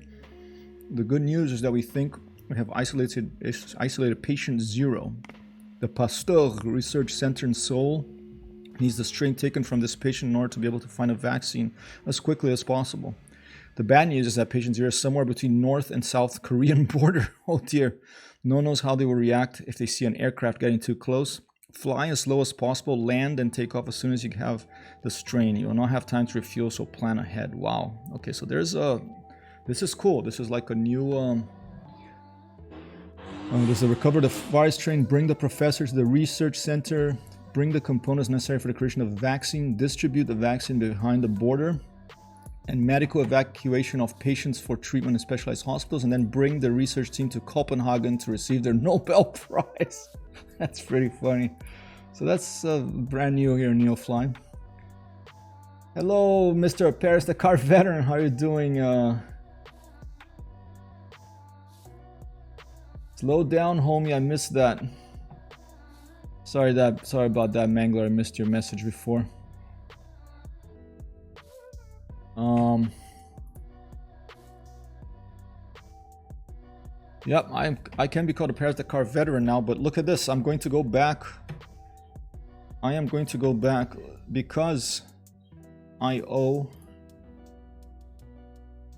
The good news is that we think we have isolated patient 0. The Pasteur Research Center in Seoul needs the strain taken from this patient in order to be able to find a vaccine as quickly as possible. The bad news is that patient 0 is somewhere between North and South Korean border. Oh dear. No one knows how they will react if they see an aircraft getting too close. Fly as low as possible, land and take off as soon as you have the strain. You will not have time to refuel, so plan ahead. Wow. Okay, so there's a... This is cool. This is like a new... There's a recover the virus strain, bring the professor to the research center, bring the components necessary for the creation of a vaccine, distribute the vaccine behind the border, and medical evacuation of patients for treatment in specialized hospitals, and then bring the research team to Copenhagen to receive their Nobel Prize. That's pretty funny. So that's brand new here in Neofly. Hello, Mr. Paris Dakar veteran. How are you doing? Slow down, homie. I missed that. Sorry about that, Mangler. I missed your message before. Yep, I can be called a Paris Dakar veteran now, but look at this. I'm going to go back. I am going to go back because I owe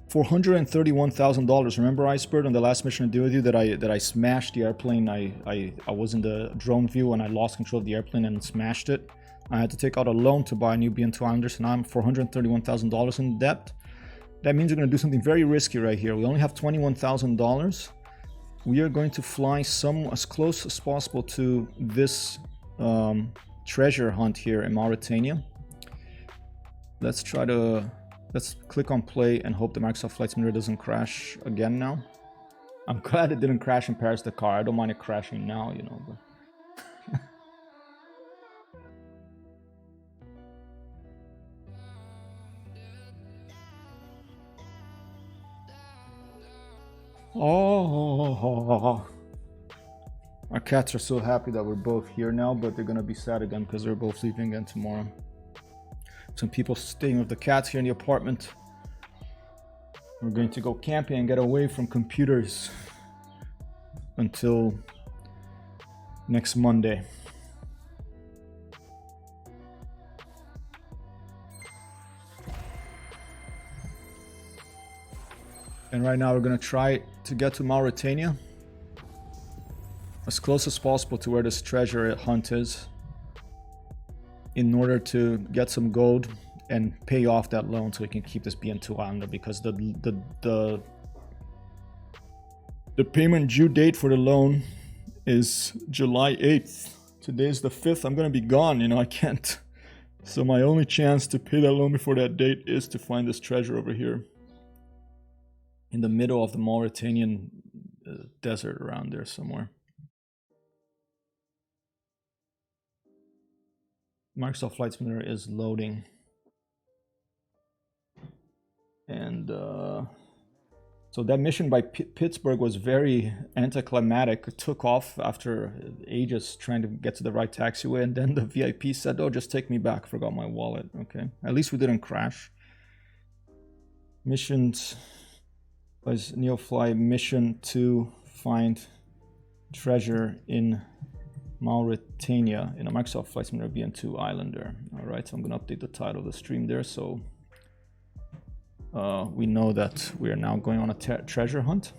$431,000. Remember, Iceberg, on the last mission I did with you that I smashed the airplane. I was in the drone view and I lost control of the airplane and smashed it. I had to take out a loan to buy a new BN2 Islander, so now I'm $431,000 in debt. That means we're going to do something very risky right here. We only have $21,000. We are going to fly as close as possible to this treasure hunt here in Mauritania. Let's click on play and hope the Microsoft Flight Simulator doesn't crash again now. I'm glad it didn't crash in Paris Dakar. I don't mind it crashing now, you know. But oh, our cats are so happy that we're both here now, but they're gonna be sad again because they're both leaving again tomorrow. Some people staying with the cats here in the apartment. We're going to go camping and get away from computers until next Monday. And right now we're going to try to get to Mauritania as close as possible to where this treasure hunt is, in order to get some gold and pay off that loan so we can keep this BN2 Islander, because the payment due date for the loan is July 8th. Today's the 5th. I'm gonna be gone, you know, I can't. So my only chance to pay that loan before that date is to find this treasure over here in the middle of the Mauritanian desert around there somewhere. Microsoft Flight Simulator is loading. And so that mission by Pittsburgh was very anticlimactic. It took off after ages trying to get to the right taxiway, and then the VIP said, oh, just take me back. Forgot my wallet. Okay, at least we didn't crash. Missions was Neofly mission to find treasure in Mauritania in a Microsoft Flight Simulator BN2 Islander. All right, so I'm going to update the title of the stream there, so we know that we are now going on a treasure hunt.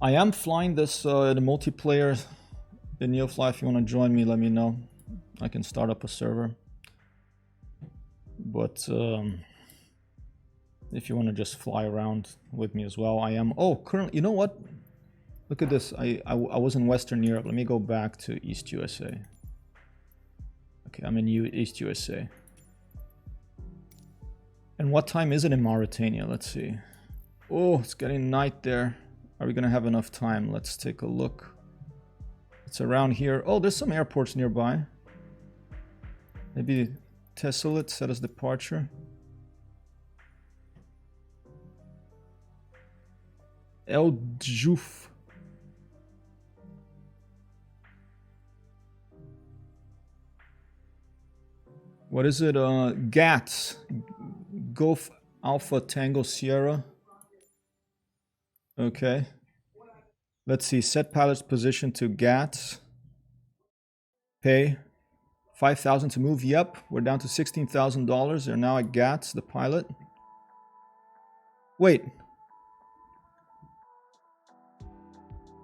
I am flying this the multiplayer in Neofly. If you want to join me, let me know. I can start up a server. But if you want to just fly around with me as well, I am. Oh, currently, you know what? Look at this. I was in Western Europe. Let me go back to East USA. Okay, I'm in East USA. And what time is it in Mauritania? Let's see. Oh, it's getting night there. Are we going to have enough time? Let's take a look. It's around here. Oh, there's some airports nearby. Maybe Tesselit set as departure. El Djouf. What is it? GATS. Golf Alpha Tango Sierra. Okay. Let's see. Set pilot's position to GATS. Pay. 5,000 to move. Yep. We're down to $16,000. They're now at GATS, the pilot. Wait.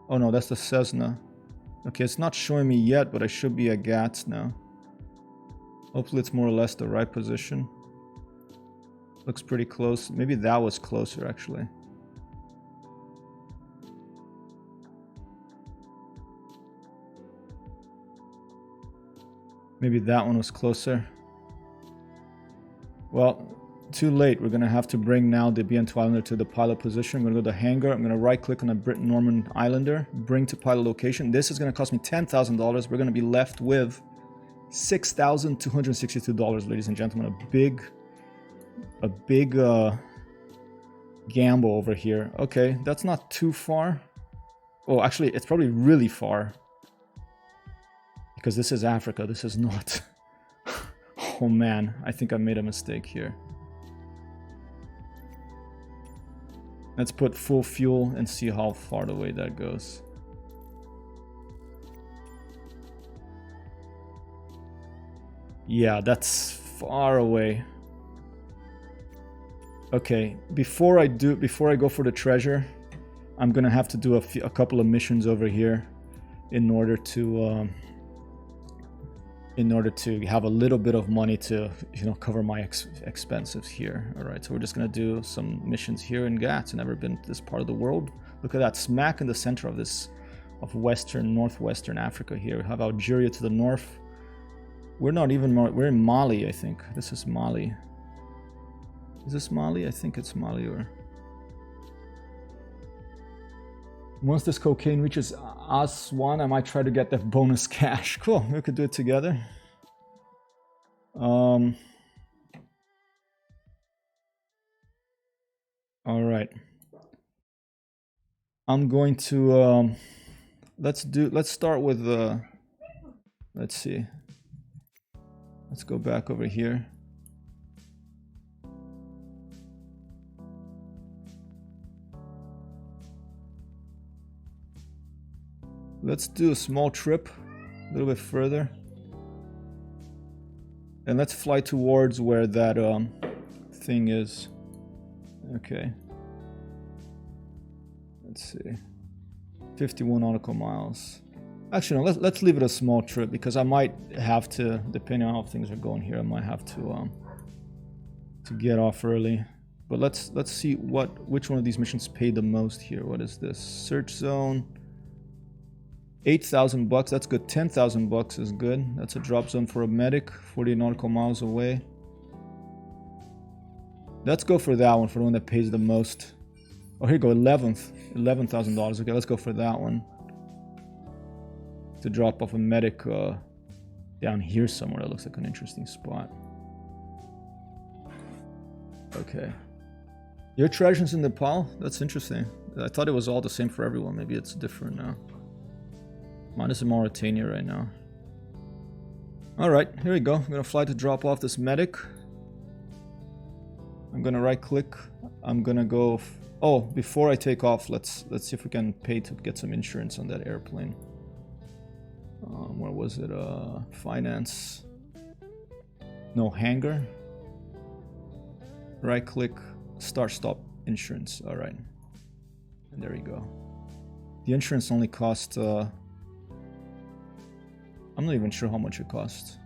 Oh no, that's the Cessna. Okay, it's not showing me yet, but I should be at GATS now. Hopefully it's more or less the right position. Looks pretty close. Maybe that was closer, actually. Maybe that one was closer. Well, too late. We're going to have to bring now the BN2 Islander to the pilot position. I'm going to go to the hangar. I'm going to right click on a Brit Norman Islander. Bring to pilot location. This is going to cost me $10,000. We're going to be left with $6,262, ladies and gentlemen. A big gamble over here. Okay, that's not too far. Oh, actually, it's probably really far. Because this is Africa. This is not. Oh man, I think I made a mistake here. Let's put full fuel and see how far away that goes. Yeah, that's far away. Okay, before I go for the treasure, I'm gonna have to do a couple of missions over here in order to have a little bit of money to, you know, cover my expenses here. All right, so we're just gonna do some missions here in GATS. I've never been to this part of the world. Look at that, smack in the center of northwestern Africa here. We have Algeria to the north. We're in Mali, I think. This is Mali. Is this Mali? I think it's Mali. Or once this cocaine reaches Aswan, I might try to get that bonus cash. Cool, we could do it together. All right. I'm going to let's start with let's see. Let's go back over here. Let's do a small trip, a little bit further. And let's fly towards where that thing is. Okay. Let's see. 51 nautical miles. Actually, no, let's leave it a small trip because I might have to, depending on how things are going here, I might have to get off early. But let's see which one of these missions paid the most here. What is this? Search zone. 8,000 bucks. That's good. 10,000 bucks is good. That's a drop zone for a medic. 40 nautical miles away. Let's go for that one, for the one that pays the most. Oh, here you go. $11,000. Okay, let's go for that one. To drop off a medic down here somewhere. That looks like an interesting spot. Okay. Your treasures in Nepal? That's interesting. I thought it was all the same for everyone. Maybe it's different now. Mine is in Mauritania right now. Alright, here we go. I'm gonna fly to drop off this medic. I'm gonna right click. I'm gonna go... Oh, before I take off, let's see if we can pay to get some insurance on that airplane. Where was it? Finance. No, hangar. Right click, start stop insurance. Alright. And there you go. The insurance only cost... I'm not even sure how much it costs.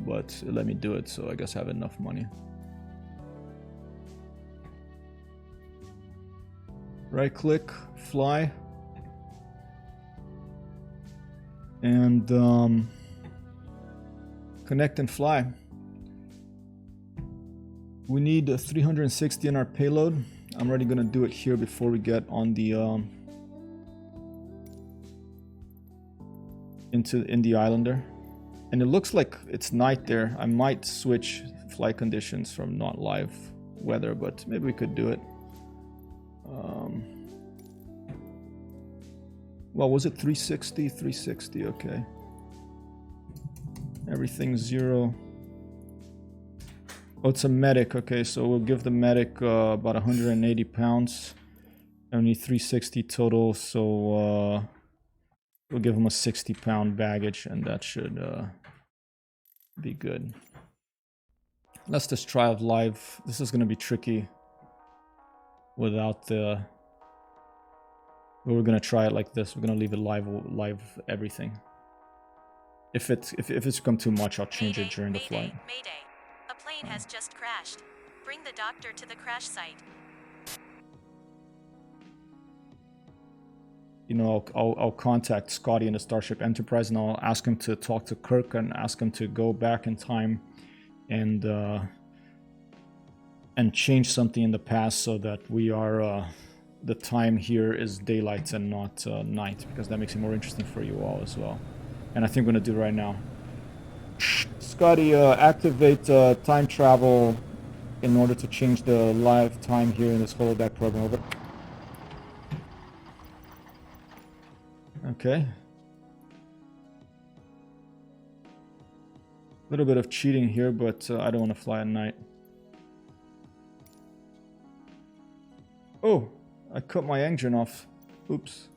But let me do it, so I guess I have enough money. Right click, fly. And connect and fly. We need 360 in our payload. I'm already gonna do it here before we get on the in the Islander. And it looks like it's night there. I might switch flight conditions from not live weather, but maybe we could do it. Well, was it 360? 360, okay. Everything's 0. Oh, it's a medic. Okay, so we'll give the medic about 180 pounds. Only 360 total, so we'll give him a 60-pound baggage, and that should be good. Let's just try out live. This is going to be tricky without the... We're going to try it like this. We're going to leave it live everything. If it's become too much, I'll change it during the flight. Mayday. A plane has just crashed. Bring the doctor to the crash site. You know, I'll contact Scotty in the Starship Enterprise, and I'll ask him to talk to Kirk and ask him to go back in time and change something in the past so that we are the time here is daylight and not night, because that makes it more interesting for you all as well. And I think we're gonna do it right now. Scotty, activate time travel in order to change the live time here in this holodeck program. Over. Okay. A little bit of cheating here, but I don't want to fly at night. Oh, I cut my engine off. Oops.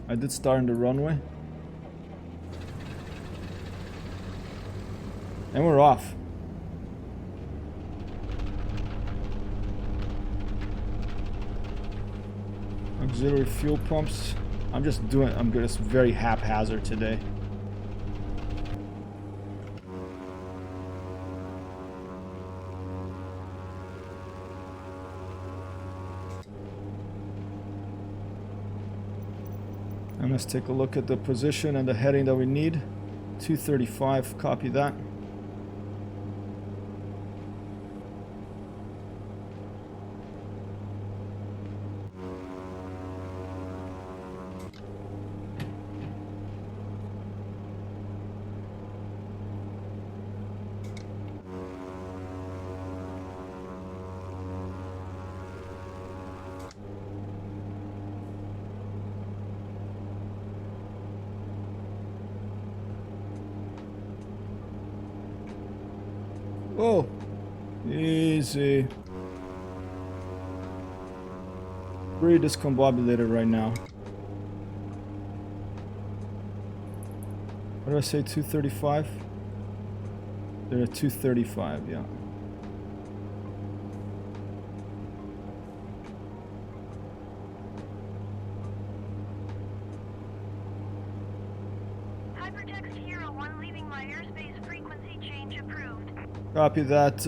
I did start on the runway. And we're off. Auxiliary fuel pumps. I'm just very haphazard today. And let's take a look at the position and the heading that we need. 235, copy that. Oh, easy. Pretty discombobulated right now. What did I say, 235? They're at 235, yeah. Hypertexthero 1 leaving my airspace, frequency change approved. Copy that,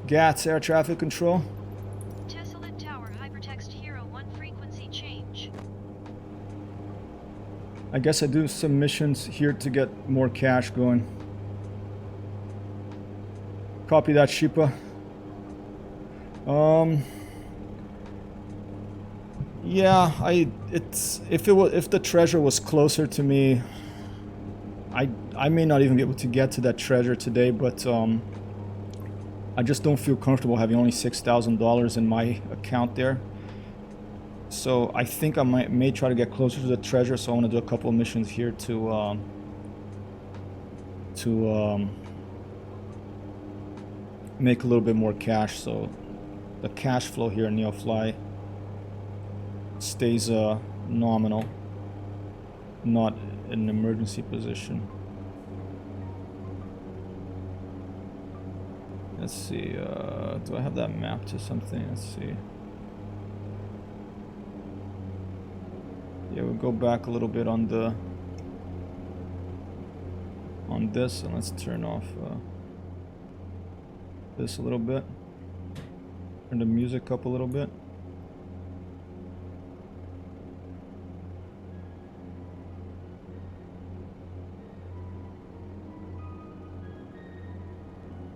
GATS, air traffic control. Tessellate Tower, Hypertexthero 1 frequency change. I guess I do some missions here to get more cash going. Copy that, Sheepa. Yeah, if the treasure was closer to me, I may not even be able to get to that treasure today, but I just don't feel comfortable having only $6,000 in my account there. So I think I may try to get closer to the treasure. So I want to do a couple of missions here to make a little bit more cash. So the cash flow here in Neofly stays nominal, not in an emergency position. Let's see, do I have that mapped to something? Let's see. Yeah, we'll go back a little bit on this, and let's turn off this a little bit. Turn the music up a little bit.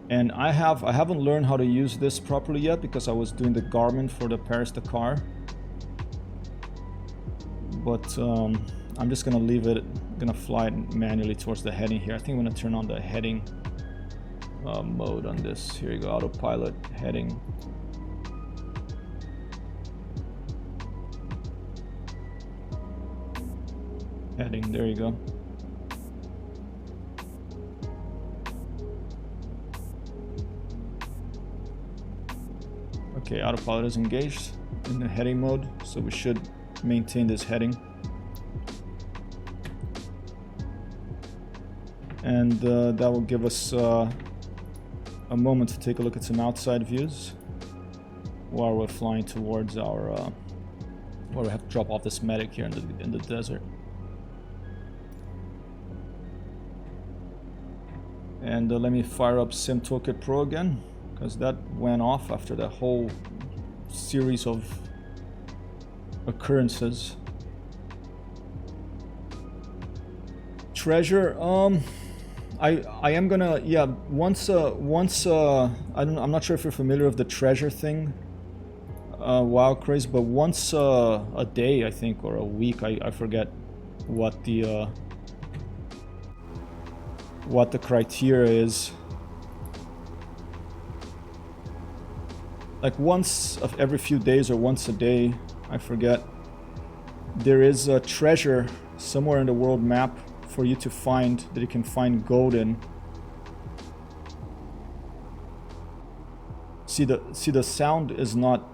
And I haven't learned how to use this properly yet because I was doing the Garmin for the Paris-Dakar. But I'm just gonna leave it, gonna fly it manually towards the heading here. I think I'm gonna turn on the heading mode on this. Here you go, autopilot, heading. Heading, there you go. Okay, autopilot is engaged in the heading mode, so we should maintain this heading. And that will give us a moment to take a look at some outside views while we're flying towards our where we have to drop off this medic here in the desert. And let me fire up Sim Toolkit Pro again, because that went off after that whole series of occurrences. Treasure, I am gonna, yeah, once I'm not sure if you're familiar with the treasure thing, WoW Craze, but once a day, I think, or a week, I forget what the criteria is. Like once of every few days or once a day, I forget, there is a treasure somewhere in the world map for you to find, that you can find gold in. See the sound is not,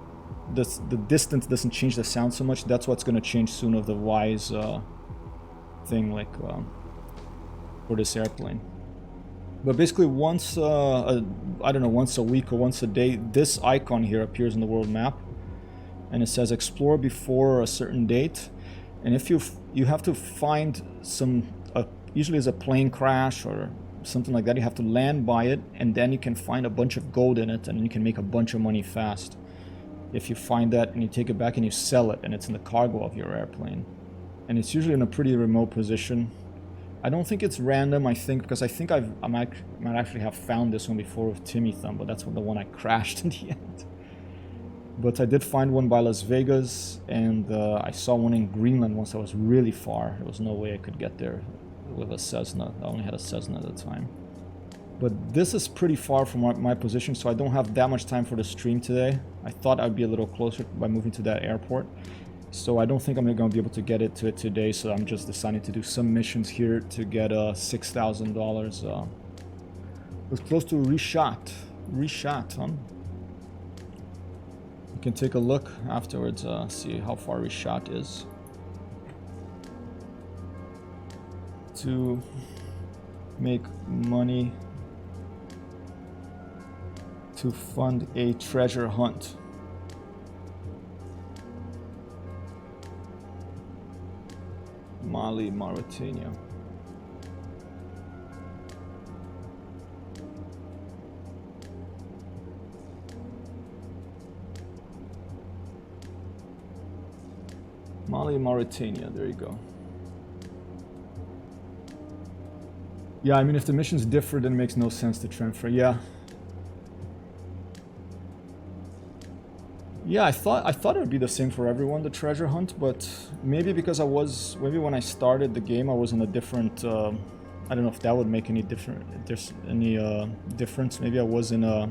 the distance doesn't change the sound so much. That's what's going to change soon of the Wise thing, like for this airplane. But basically once, I don't know, once a week or once a day, this icon here appears in the world map. And it says explore before a certain date. And if you have to find some, usually it's a plane crash or something like that, you have to land by it, and then you can find a bunch of gold in it, and you can make a bunch of money fast. If you find that and you take it back and you sell it, and it's in the cargo of your airplane. And it's usually in a pretty remote position. I don't think it's random, I think, because I think I might actually have found this one before with Timmy Thumb, but that's the one I crashed in the end. But I did find one by Las Vegas, and I saw one in Greenland once. I was really far. There was no way I could get there with a Cessna. I only had a Cessna at the time. But this is pretty far from my position, so I don't have that much time for the stream today. I thought I'd be a little closer by moving to that airport. So I don't think I'm going to be able to get it to it today, so I'm just deciding to do some missions here to get $6,000. It was close to reshot, huh? You can take a look afterwards, see how far reshot is. To make money to fund a treasure hunt. Mali, Mauritania. Mali, Mauritania, there you go. Yeah, I mean, if the mission's different, then it makes no sense to transfer. Yeah. Yeah, I thought it would be the same for everyone, the treasure hunt, but maybe because maybe when I started the game, I was in a different, I don't know if that would make any difference. There's any difference. Maybe I was in a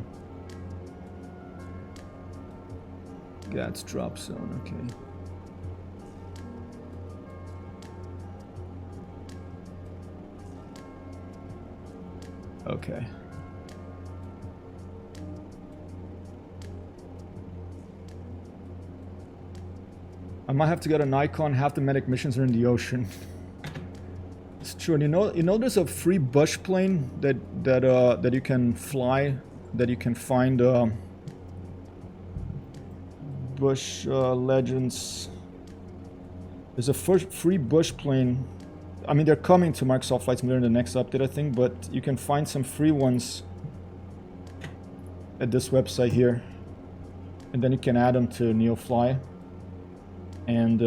GATS drop zone. Okay. Okay. I might have to get a Nikon. Half the medic missions are in the ocean. It's true. And you know, there's a free bush plane that you can fly, that you can find. Bush Legends. There's a free bush plane. I mean, they're coming to Microsoft Flight Simulator in the next update, I think, but you can find some free ones at this website here, and then you can add them to Neofly, and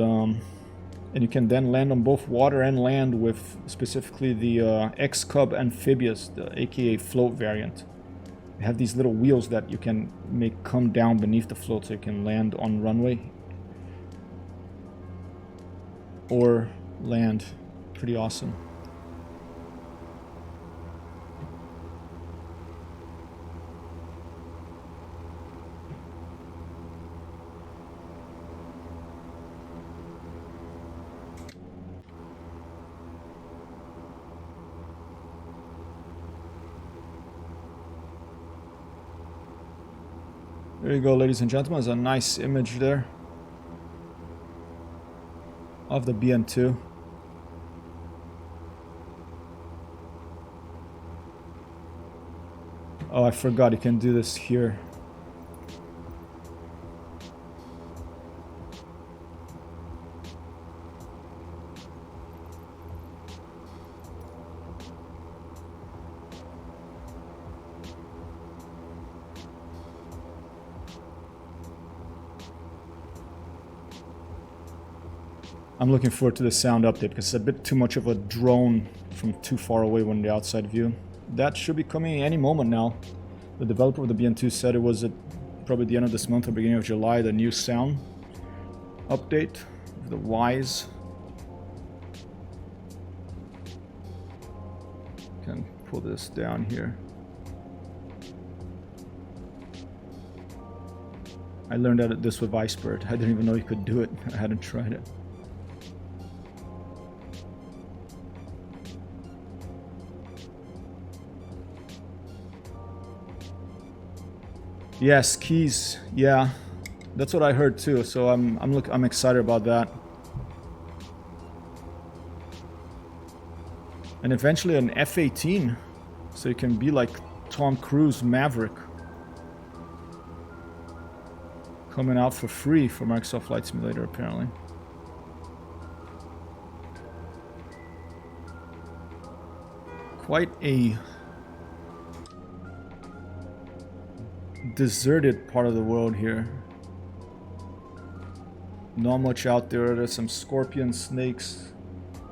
you can then land on both water and land with specifically the X-Cub Amphibious, the aka float variant. They have these little wheels that you can make come down beneath the float so you can land on runway or land. Pretty awesome. There you go, ladies and gentlemen. There's a nice image there of the BN2. Oh, I forgot you can do this here. I'm looking forward to the sound update because it's a bit too much of a drone from too far away when the outside view. That should be coming any moment now. The developer of the BN2 said it was at probably the end of this month or beginning of July, the new sound update of the Wise. Can pull this down here. I learned this with Iceberg. I didn't even know you could do it. I hadn't tried it. Yes, keys. Yeah, that's what I heard too. So I'm excited about that. And eventually an F-18, so you can be like Tom Cruise Maverick, coming out for free for Microsoft Flight Simulator apparently. Quite a deserted part of the world here. Not much out there. There's some scorpions, snakes,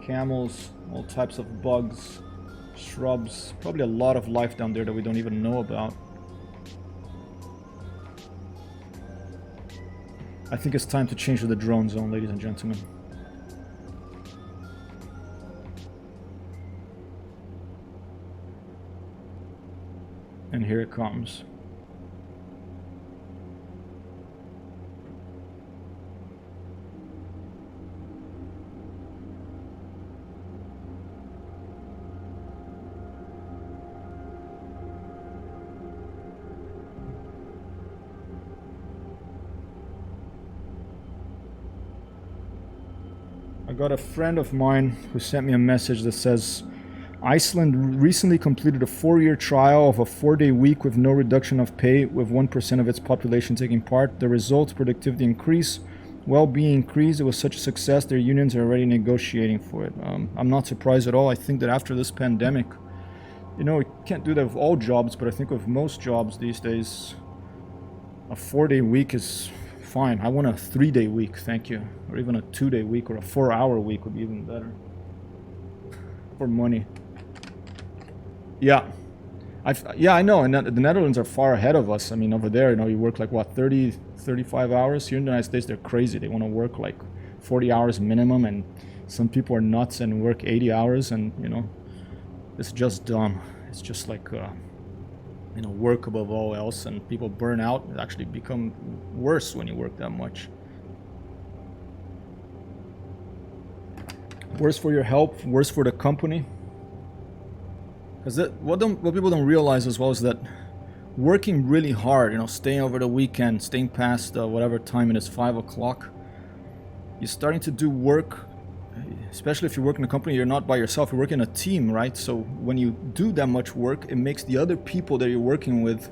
camels, all types of bugs, shrubs. Probably a lot of life down there that we don't even know about. I think it's time to change to the drone zone, ladies and gentlemen. And here it comes. I got a friend of mine who sent me a message that says Iceland recently completed a 4-year trial of a 4-day week with no reduction of pay, with 1% of its population taking part. The results, productivity increase, well-being increased. It was such a success, their unions are already negotiating for it. I'm not surprised at all. I think that after this pandemic, you know, we can't do that with all jobs, but I think with most jobs these days, a 4-day week is fine. I want a 3-day week, thank you. Or even a 2-day week, or a 4-hour week would be even better. For money. Yeah. I know, and the Netherlands are far ahead of us. I mean, over there, you know, you work like, what, 30, 35 hours? Here in the United States, they're crazy. They want to work like 40 hours minimum, and some people are nuts and work 80 hours, and, you know, it's just dumb. It's just like, you know, work above all else, and people burn out. It actually become worse when you work that much. Worse for your health, worse for the company. Because what people don't realize as well is that working really hard, you know, staying over the weekend, staying past whatever time it is, 5 o'clock, you're starting to do work, especially if you work in a company, you're not by yourself, you work in a team, right? So when you do that much work, it makes the other people that you're working with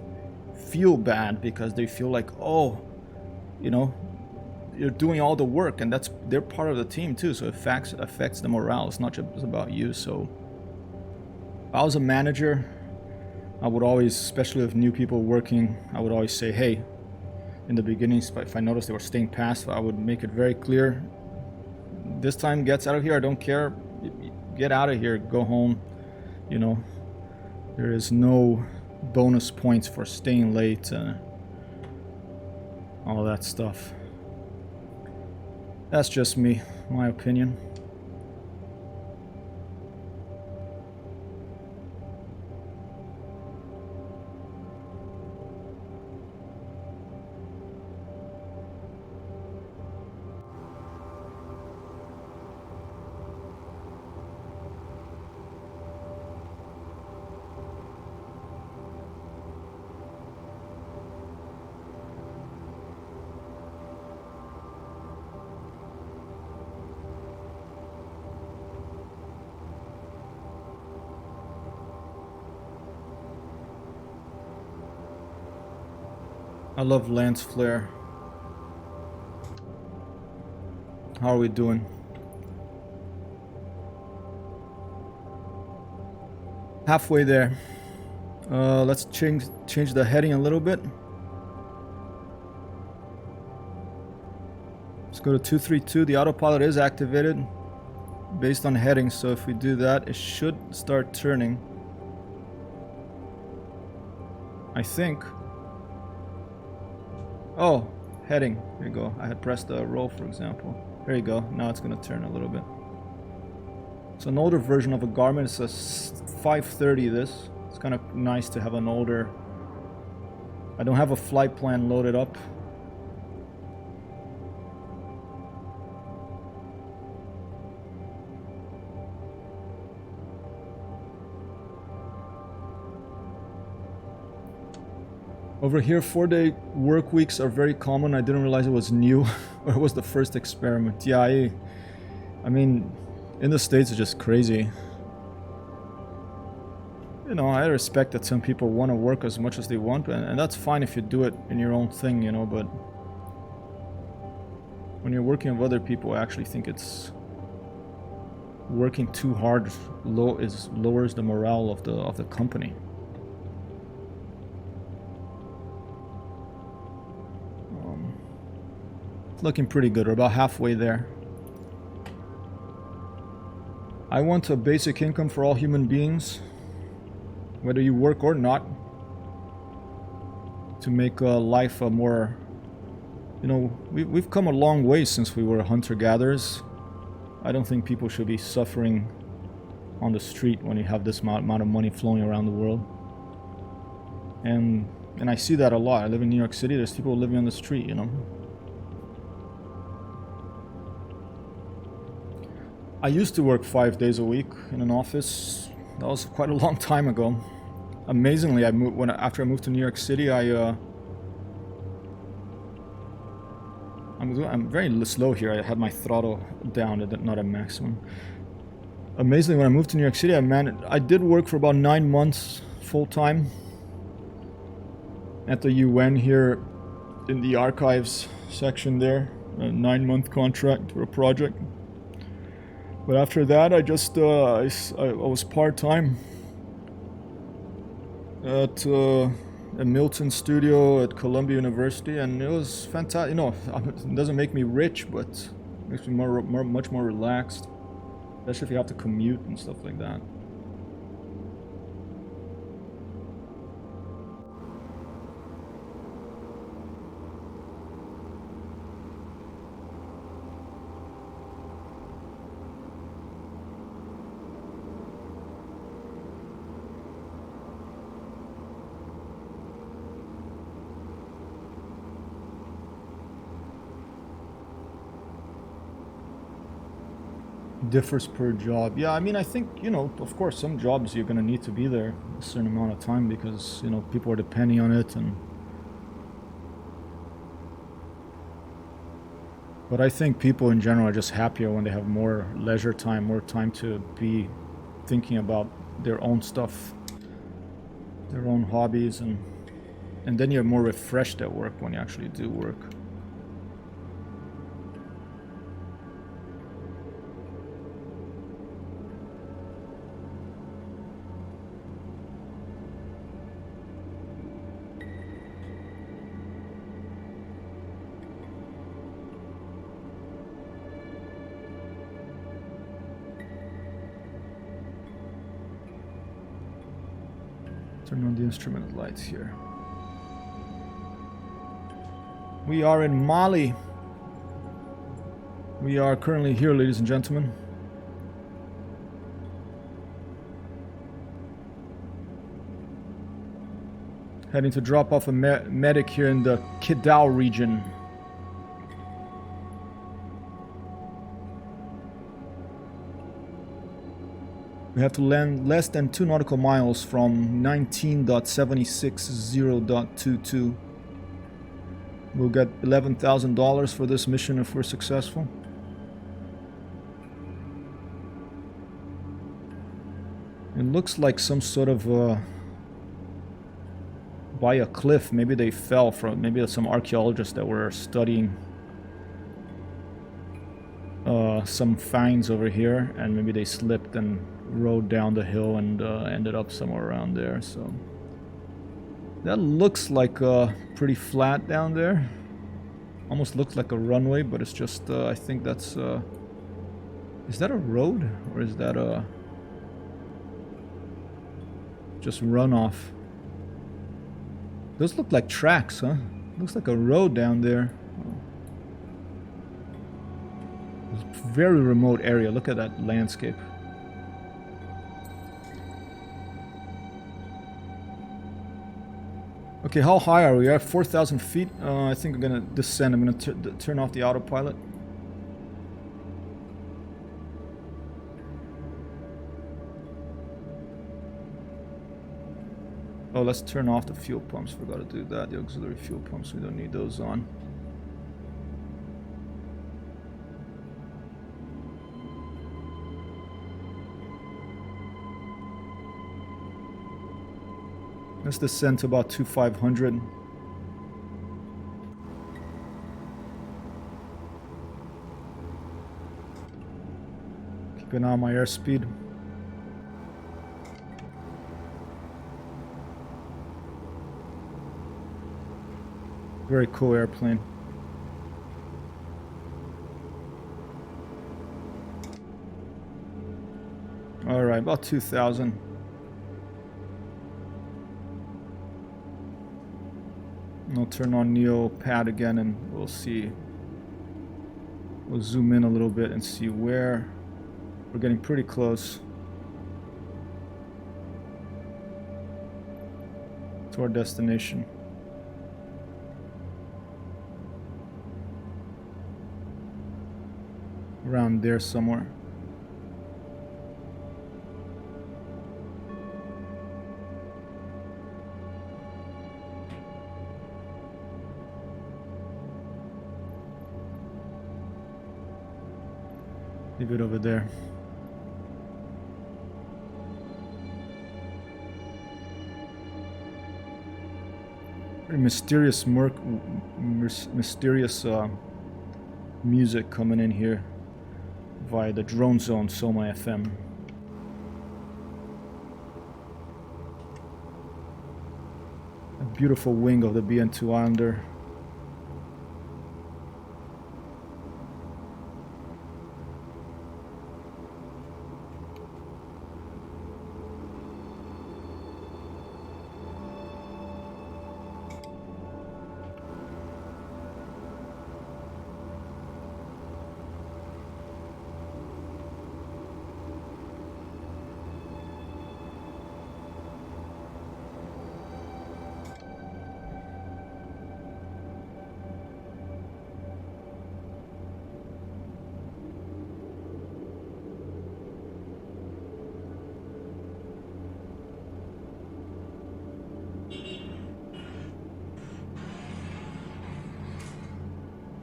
feel bad, because they feel like, oh, you know, you're doing all the work, and they're part of the team too, so it affects the morale. It's not just about you. So if I was a manager, I would always, especially with new people working, I would always say, hey, in the beginning, if I noticed they were staying past, I would make it very clear, this time gets out of here, I don't care, get out of here, go home. You know, there is no bonus points for staying late and all that stuff. That's just me, my opinion. I love lens flare. How are we doing? Halfway there. Let's change the heading a little bit. Let's go to 232. The autopilot is activated based on heading, so if we do that, it should start turning. I think. Oh, heading. Here you go. I had pressed the roll, for example. There you go. Now it's going to turn a little bit. It's an older version of a Garmin. It's a 530 this. It's kind of nice to have an older... I don't have a flight plan loaded up. Over here, 4-day work weeks are very common. I didn't realize it was new, or it was the first experiment. Yeah, I mean, in the States it's just crazy. You know, I respect that some people want to work as much as they want, and that's fine if you do it in your own thing, you know, but when you're working with other people, I actually think it's working too hard lowers the morale of the company. Looking pretty good. We're about halfway there. I want a basic income for all human beings, whether you work or not, to make life a more, you know, we've come a long way since we were hunter-gatherers. I don't think people should be suffering on the street when you have this amount of money flowing around the world. And I see that a lot. I live in New York City. There's people living on the street, you know. I used to work 5 days a week in an office. That was quite a long time ago. Amazingly, after I moved to New York City, I'm very slow here. I had my throttle down, not at maximum. Amazingly, when I moved to New York City, I did work for about 9 months full time at the UN here in the archives section there. A 9-month contract for a project. But after that, I just I was part-time at a Milton studio at Columbia University, and it was fantastic. You know, it doesn't make me rich, but it makes me much more relaxed, especially if you have to commute and stuff like that. Differs per job. Yeah, I mean, I think, you know, of course, some jobs you're going to need to be there a certain amount of time because, you know, people are depending on it. But I think people in general are just happier when they have more leisure time, more time to be thinking about their own stuff, their own hobbies, and then you're more refreshed at work when you actually do work. Turn on the instrument lights here. We are in Mali. We are currently here, ladies and gentlemen. Heading to drop off a medic here in the Kidal region. We have to land less than 2 nautical miles from 19.760.22. We'll get $11,000 for this mission if we're successful. It looks like some sort of by a cliff. Maybe they fell from. Maybe there's some archaeologists that were studying some finds over here, and maybe they slipped and rode down the hill and ended up somewhere around there. So that looks like pretty flat down there. Almost looks like a runway, but it's just I think that's is that a road or is that a just runoff? Those look like tracks, huh? Looks like a road down there. It's a very remote area. Look at that landscape. Okay, how high are we? We're at 4,000 feet. I think I'm gonna descend. I'm gonna turn off the autopilot. Oh, let's turn off the fuel pumps. Forgot to do that. The auxiliary fuel pumps, we don't need those on. Let's descend to about 2,500. Keep an eye on my airspeed. Very cool airplane. All right, about 2,000. I'll turn on Neopad again and we'll see. We'll zoom in a little bit and see where we're getting pretty close to our destination. Around there somewhere. Leave it over there. Very mysterious music coming in here via the drone zone Soma FM. A beautiful wing of the BN2 Islander.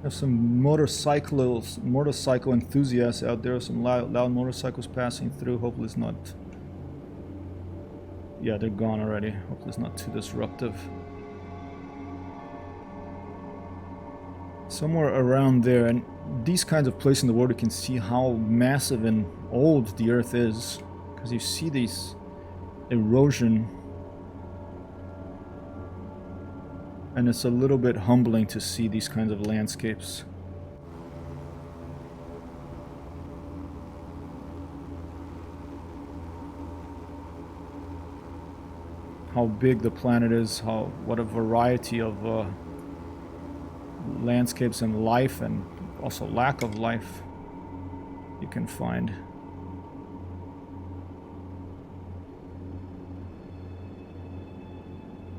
There's some motorcycle enthusiasts out there. Some loud motorcycles passing through. Hopefully it's not... Yeah, they're gone already. Hopefully it's not too disruptive. Somewhere around there, and these kinds of places in the world, you can see how massive and old the Earth is. Because you see these erosion. And it's a little bit humbling to see these kinds of landscapes. how big the planet is, what a variety of landscapes and life, and also lack of life, you can find.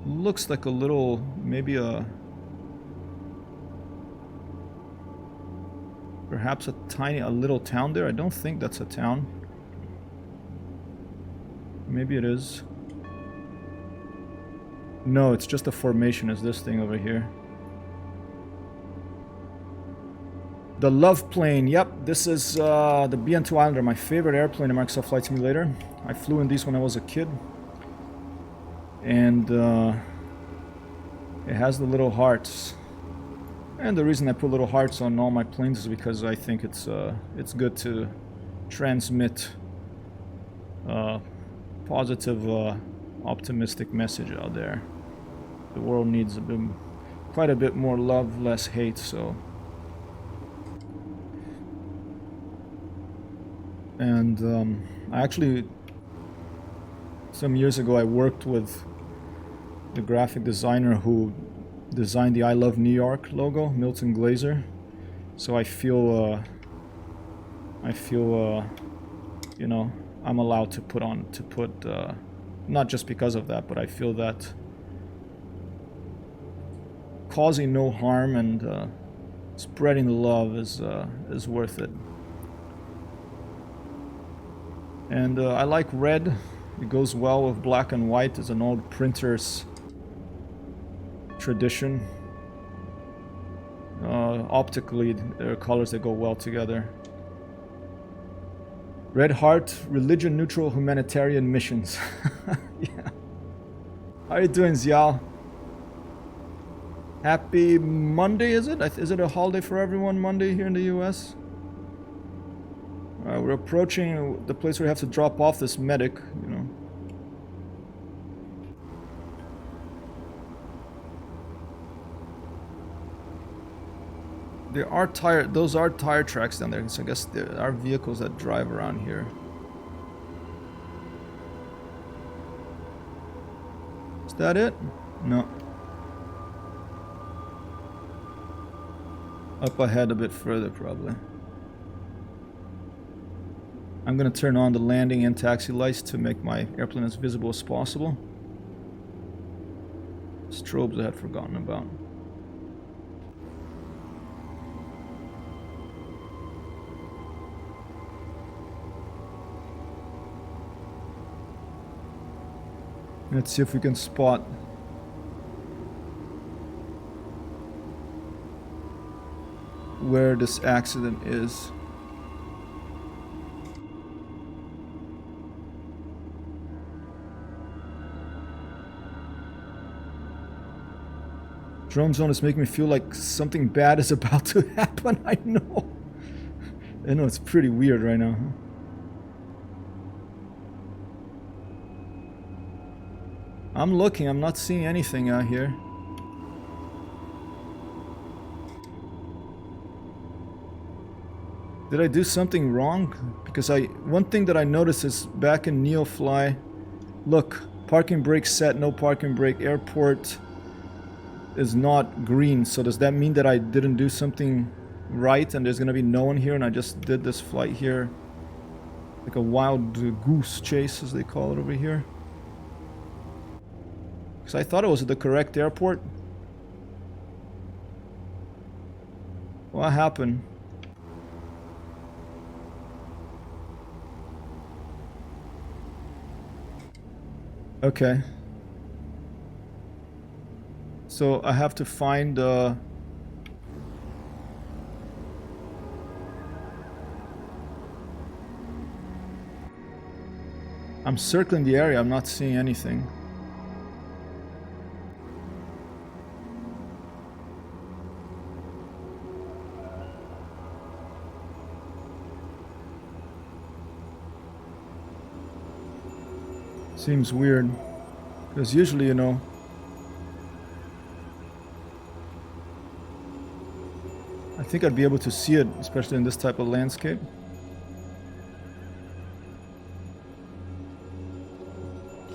Looks like a little, maybe perhaps a little town there. I don't think that's a town. Maybe it is. No, it's just a formation, is this thing over here. The Love Plane, yep, this is the BN2 Islander, my favorite airplane in Microsoft Flight Simulator. I flew in these when I was a kid. And it has the little hearts. And the reason I put little hearts on all my planes is because I think it's good to transmit positive, optimistic message out there. The world needs quite a bit more love, less hate, so. And I actually, some years ago, I worked with the graphic designer who designed the I Love New York logo, Milton Glaser. So I feel, you know, I'm allowed to put, not just because of that, but I feel that causing no harm and spreading love is worth it. And I like red. It goes well with black and white. It's an old printer's tradition. Optically, there are colors that go well together. Red Heart, religion neutral humanitarian missions. Yeah. How are you doing, Xiao? Happy Monday, is it? Is it a holiday for everyone, Monday here in the US? We're approaching the place where we have to drop off this medic, you know. Those are tire tracks down there, so I guess there are vehicles that drive around here. Is that it? No. Up ahead a bit further, probably. I'm gonna turn on the landing and taxi lights to make my airplane as visible as possible. Strobes I had forgotten about. Let's see if we can spot where this accident is. Drone zone is making me feel like something bad is about to happen. I know. I know, it's pretty weird right now. Huh? I'm looking, I'm not seeing anything out here. Did I do something wrong? Because one thing that I noticed is back in Neofly, look, parking brake set, no parking brake, airport is not green. So does that mean that I didn't do something right and there's gonna be no one here and I just did this flight here like a wild goose chase, as they call it over here? Because I thought it was at the correct airport. What happened? Okay. So I have to find I'm circling the area, I'm not seeing anything. Seems weird, because usually, you know, I think I'd be able to see it, especially in this type of landscape.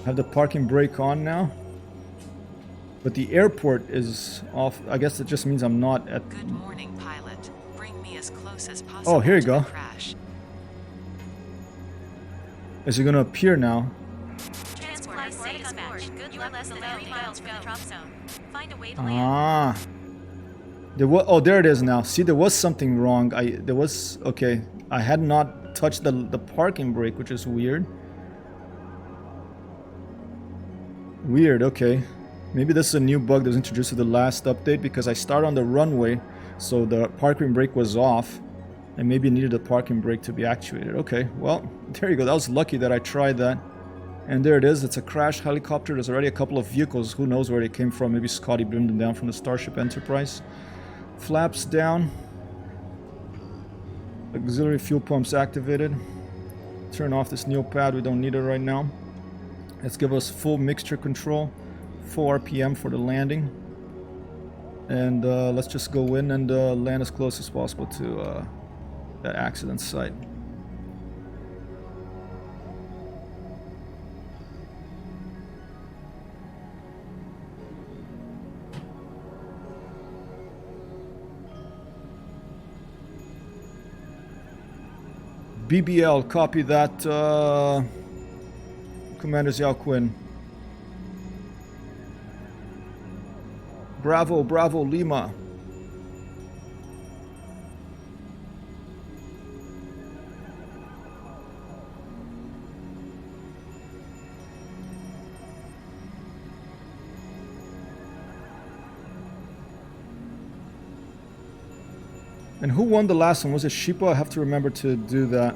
Have the parking brake on now. But the airport is off. I guess it just means I'm not at... Good morning, pilot. Bring me as close as possible Oh, here you to go. the crash. Is it going to appear now? Transporter safe dispatch. Good luck less than 3 miles from the drop zone. Find a way to land. Ah. There was, oh, there it is now. See, there was something wrong. Okay. I had not touched the parking brake, which is weird. Weird, okay. Maybe this is a new bug that was introduced to the last update, because I started on the runway, so the parking brake was off, and maybe it needed the parking brake to be actuated. Okay, well, there you go. That was lucky that I tried that. And there it is. It's a crashed helicopter. There's already a couple of vehicles. Who knows where they came from? Maybe Scotty brimmed them down from the Starship Enterprise. Flaps down. Auxiliary fuel pumps activated. Turn off this Neopad. We don't need it right now. Let's give us full mixture control. Full RPM for the landing. And let's just go in and land as close as possible to that accident site. BBL, copy that. Commander's Yao Quinn. Bravo, Bravo, Lima. And who won the last one? Was it Sheepa? I have to remember to do that.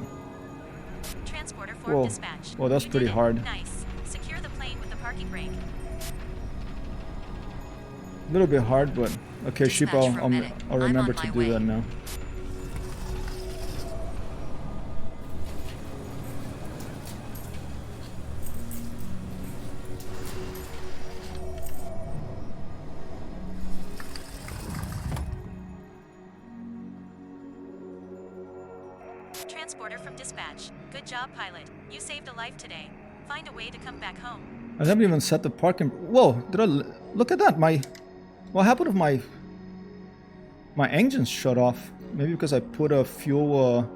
Transporter form Whoa. dispatch. Whoa, that's You pretty did it. hard. Nice. Secure the plane with the parking brake. A little bit hard, but okay, Dispatch Sheepa, from medic. I'll I'm remember on to my do way. that now. Transporter from dispatch. Good job, pilot. You saved a life today. Find a way to come back home. I haven't even set the parking. Whoa! Did I look at that? What happened if my engines shut off? Maybe because I put a fuel.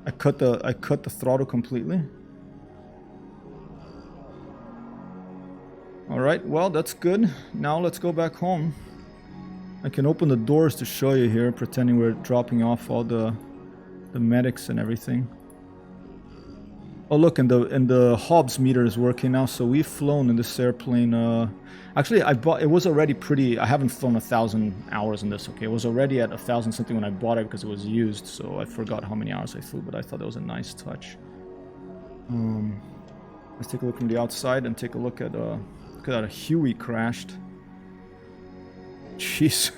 I cut the throttle completely. All right. Well, that's good. Now let's go back home. I can open the doors to show you here, pretending we're dropping off all the medics and everything. Oh look, and the Hobbs meter is working now. So we've flown in this airplane. Actually, it was already pretty. I haven't flown 1,000 hours in this. Okay, it was already at 1,000 something when I bought it because it was used. So I forgot how many hours I flew, but I thought that was a nice touch. Let's take a look from the outside and take a look at a Huey crashed. Jeez,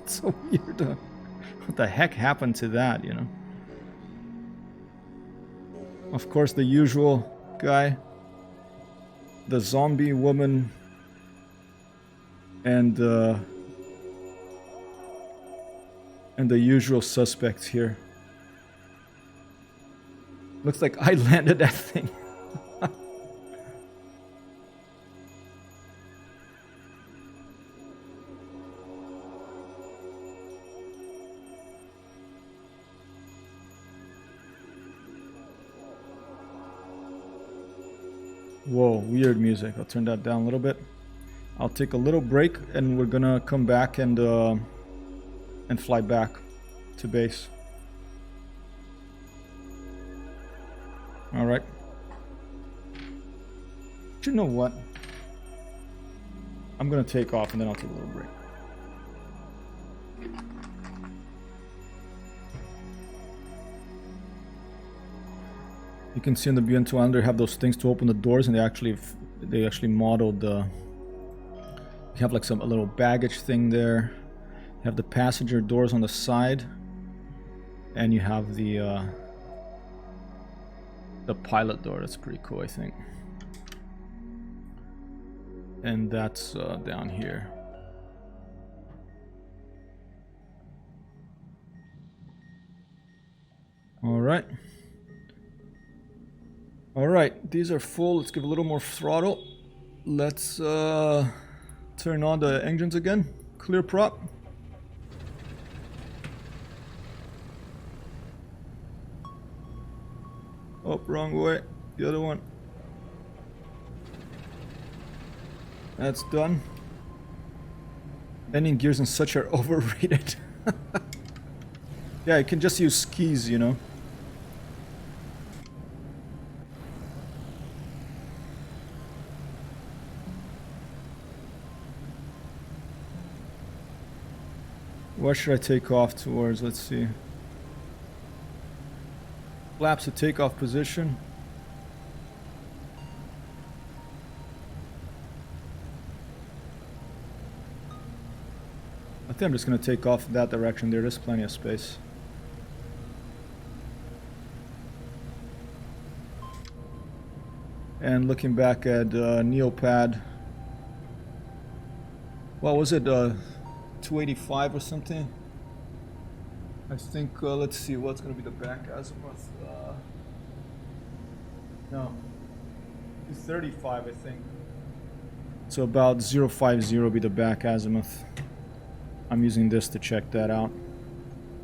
it's so weird. What the heck happened to that, you know? Of course, the usual guy, the zombie woman, and the usual suspects here. Looks like I landed that thing. Whoa, weird music. I'll turn that down a little bit. I'll take a little break and we're gonna come back and fly back to base. All right. But you know what? I'm gonna take off and then I'll take a little break. You can see in the BN2 Islander have those things to open the doors, and they actually modeled the. You have like a little baggage thing there. You have the passenger doors on the side, and you have the pilot door. That's pretty cool, I think. And that's down here. All right. All right, these are full. Let's give a little more throttle. Let's turn on the engines again. Clear prop. Oh, wrong way. The other one. That's done. Landing gears and such are overrated. Yeah, you can just use skis, you know. What should I take off towards? Let's see. Flaps to takeoff position. I think I'm just going to take off that direction there. There's plenty of space. And looking back at Neopad. What was it? 285 or something? I think, let's see, what's going to be the back azimuth? No. 235, I think. So about 050 will be the back azimuth. I'm using this to check that out,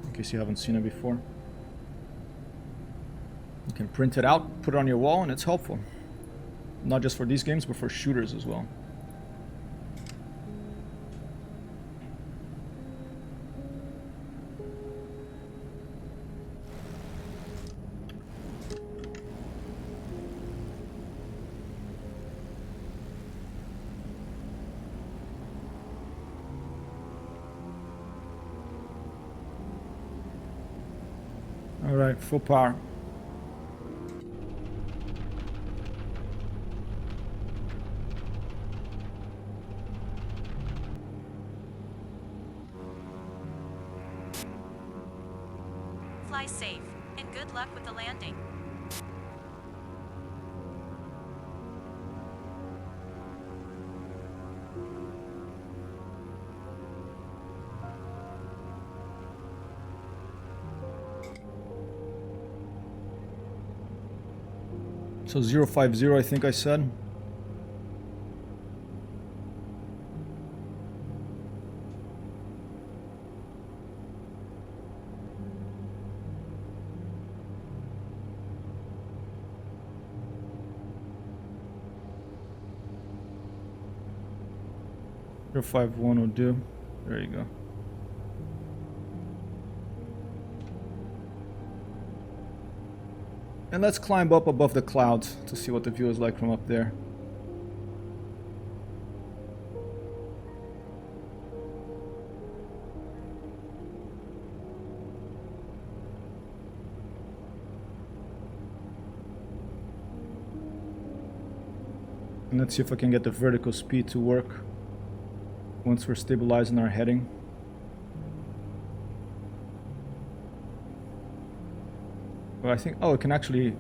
in case you haven't seen it before. You can print it out, put it on your wall, and it's helpful. Not just for these games, but for shooters as well. Alright, full power. Fly safe, and good luck with the landing. So 050, I think I said. Zero 51 will do. There you go. And let's climb up above the clouds to see what the view is like from up there. And let's see if I can get the vertical speed to work once we're stabilizing our heading. Well, I think, oh, we can actually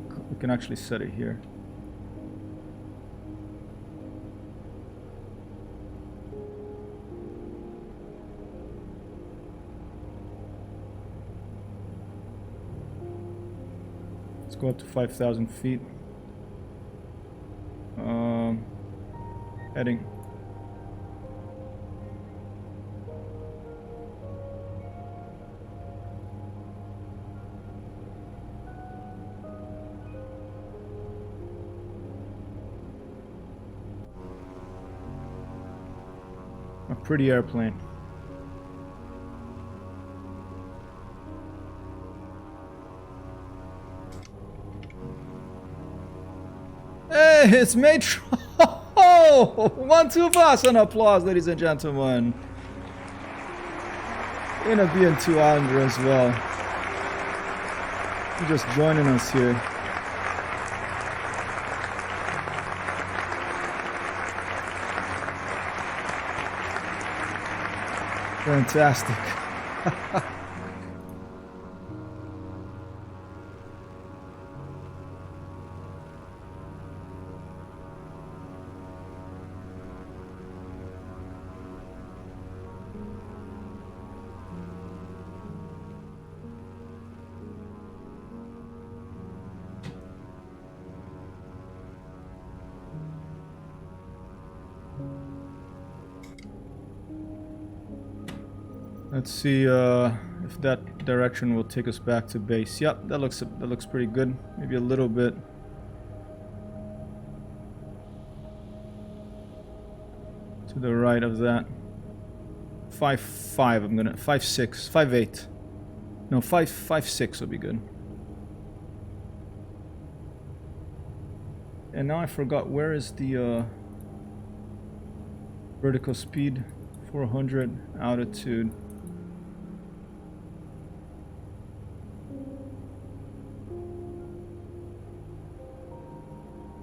set it here. Let's go up to 5,000 feet. Heading. A pretty airplane. Hey, it's Matron! Oh, 1-2 boss, an applause, ladies and gentlemen. Gonna be in 2 Islander as well. You're just joining us here. Fantastic. Let's see if that direction will take us back to base. Yep, that looks pretty good. Maybe a little bit. To the right of that. 5.5, I'm gonna 5.6, 5.8. No, 5.6 will be good. And now I forgot, where is the vertical speed? 400, altitude.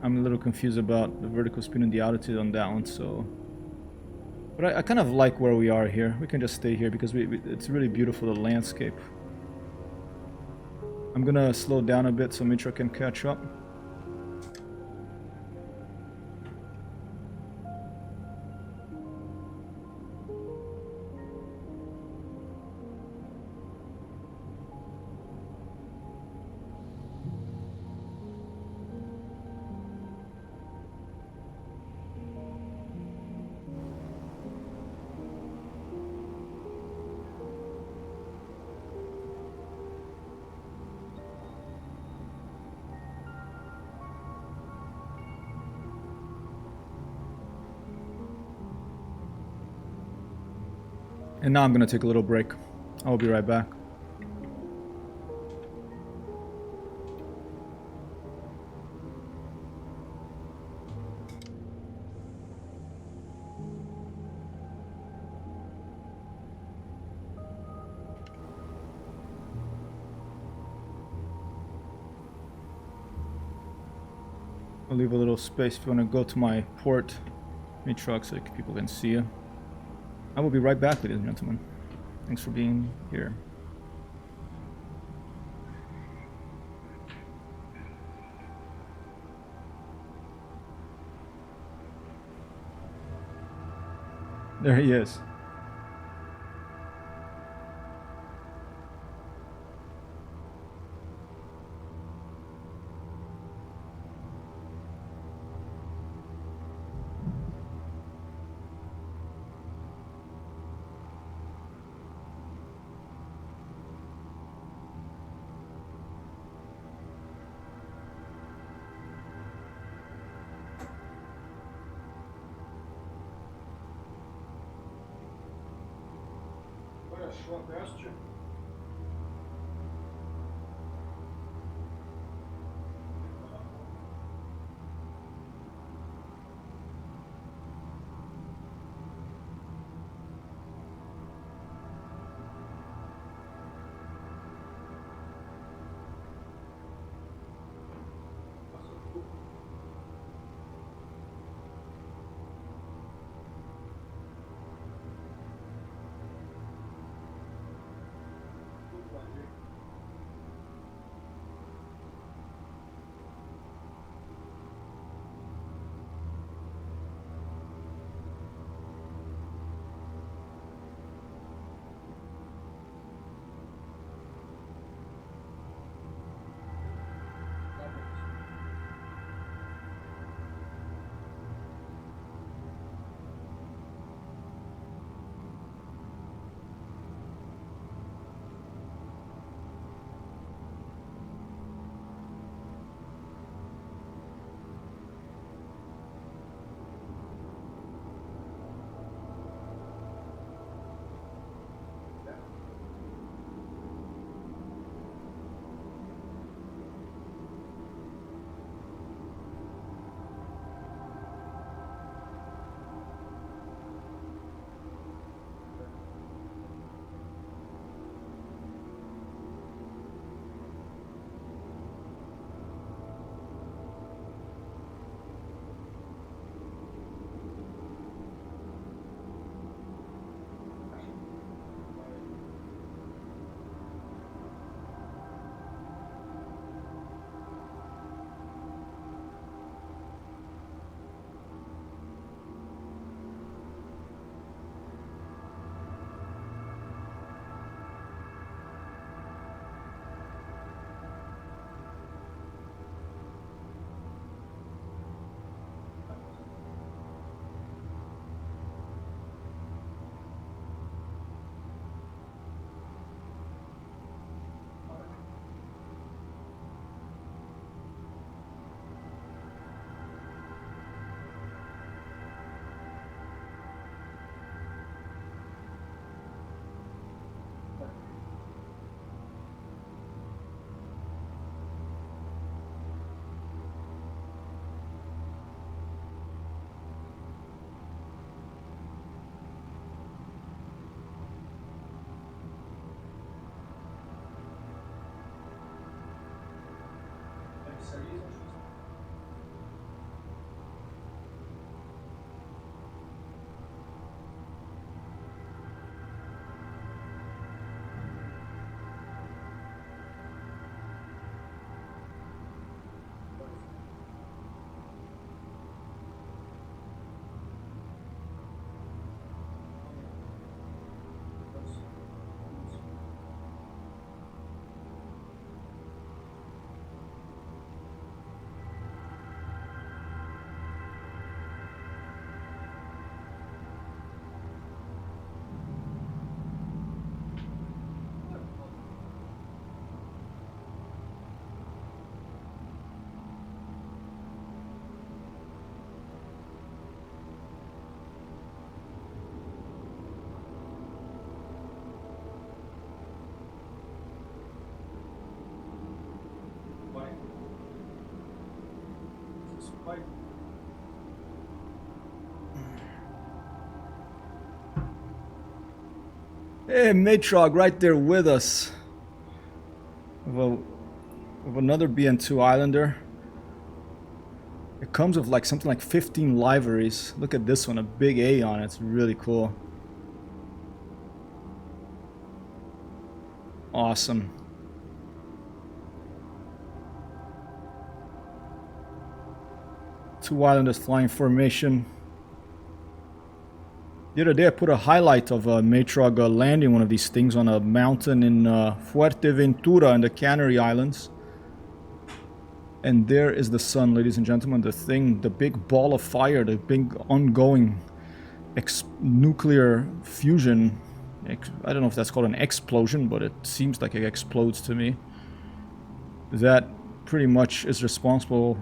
I'm a little confused about the vertical speed and the altitude on that one, so... But I kind of like where we are here. We can just stay here because it's really beautiful, the landscape. I'm gonna slow down a bit so Mitra can catch up. And now I'm gonna take a little break. I'll be right back. I'll leave a little space if you want to go to my port. My truck so people can see you. I will be right back, ladies and gentlemen. Thanks for being here. There he is. Hey, Matrog, right there with us. Of another BN2 Islander. It comes with like something like 15 liveries. Look at this one, a big A on it. It's really cool. Awesome. Two Islanders flying formation. The other day I put a highlight of Matrog landing one of these things on a mountain in Fuerteventura in the Canary Islands. And there is the sun, ladies and gentlemen. The thing, the big ball of fire, the big ongoing nuclear fusion. I don't know if that's called an explosion, but it seems like it explodes to me. That pretty much is responsible,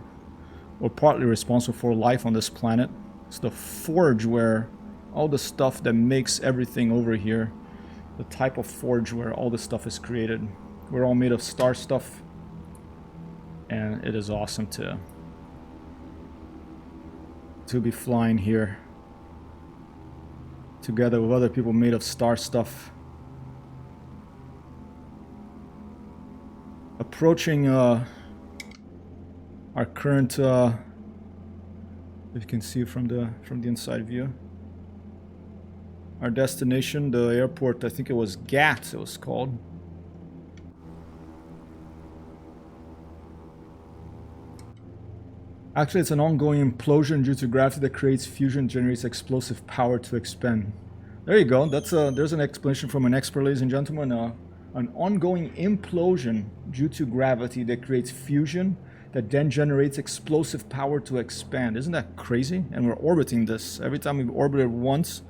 or partly responsible, for life on this planet. It's the forge where all the stuff that makes everything over here, the type of forge where all this stuff is created. We're all made of star stuff, and it is awesome to be flying here together with other people made of star stuff. Approaching our current, if you can see from the inside view. Our destination, the airport, I think it was GAT, it was called. Actually, it's an ongoing implosion due to gravity that creates fusion, generates explosive power to expand. There you go. There's an explanation from an expert, ladies and gentlemen. An ongoing implosion due to gravity that creates fusion that then generates explosive power to expand. Isn't that crazy? And we're orbiting this. Every time we've orbited once,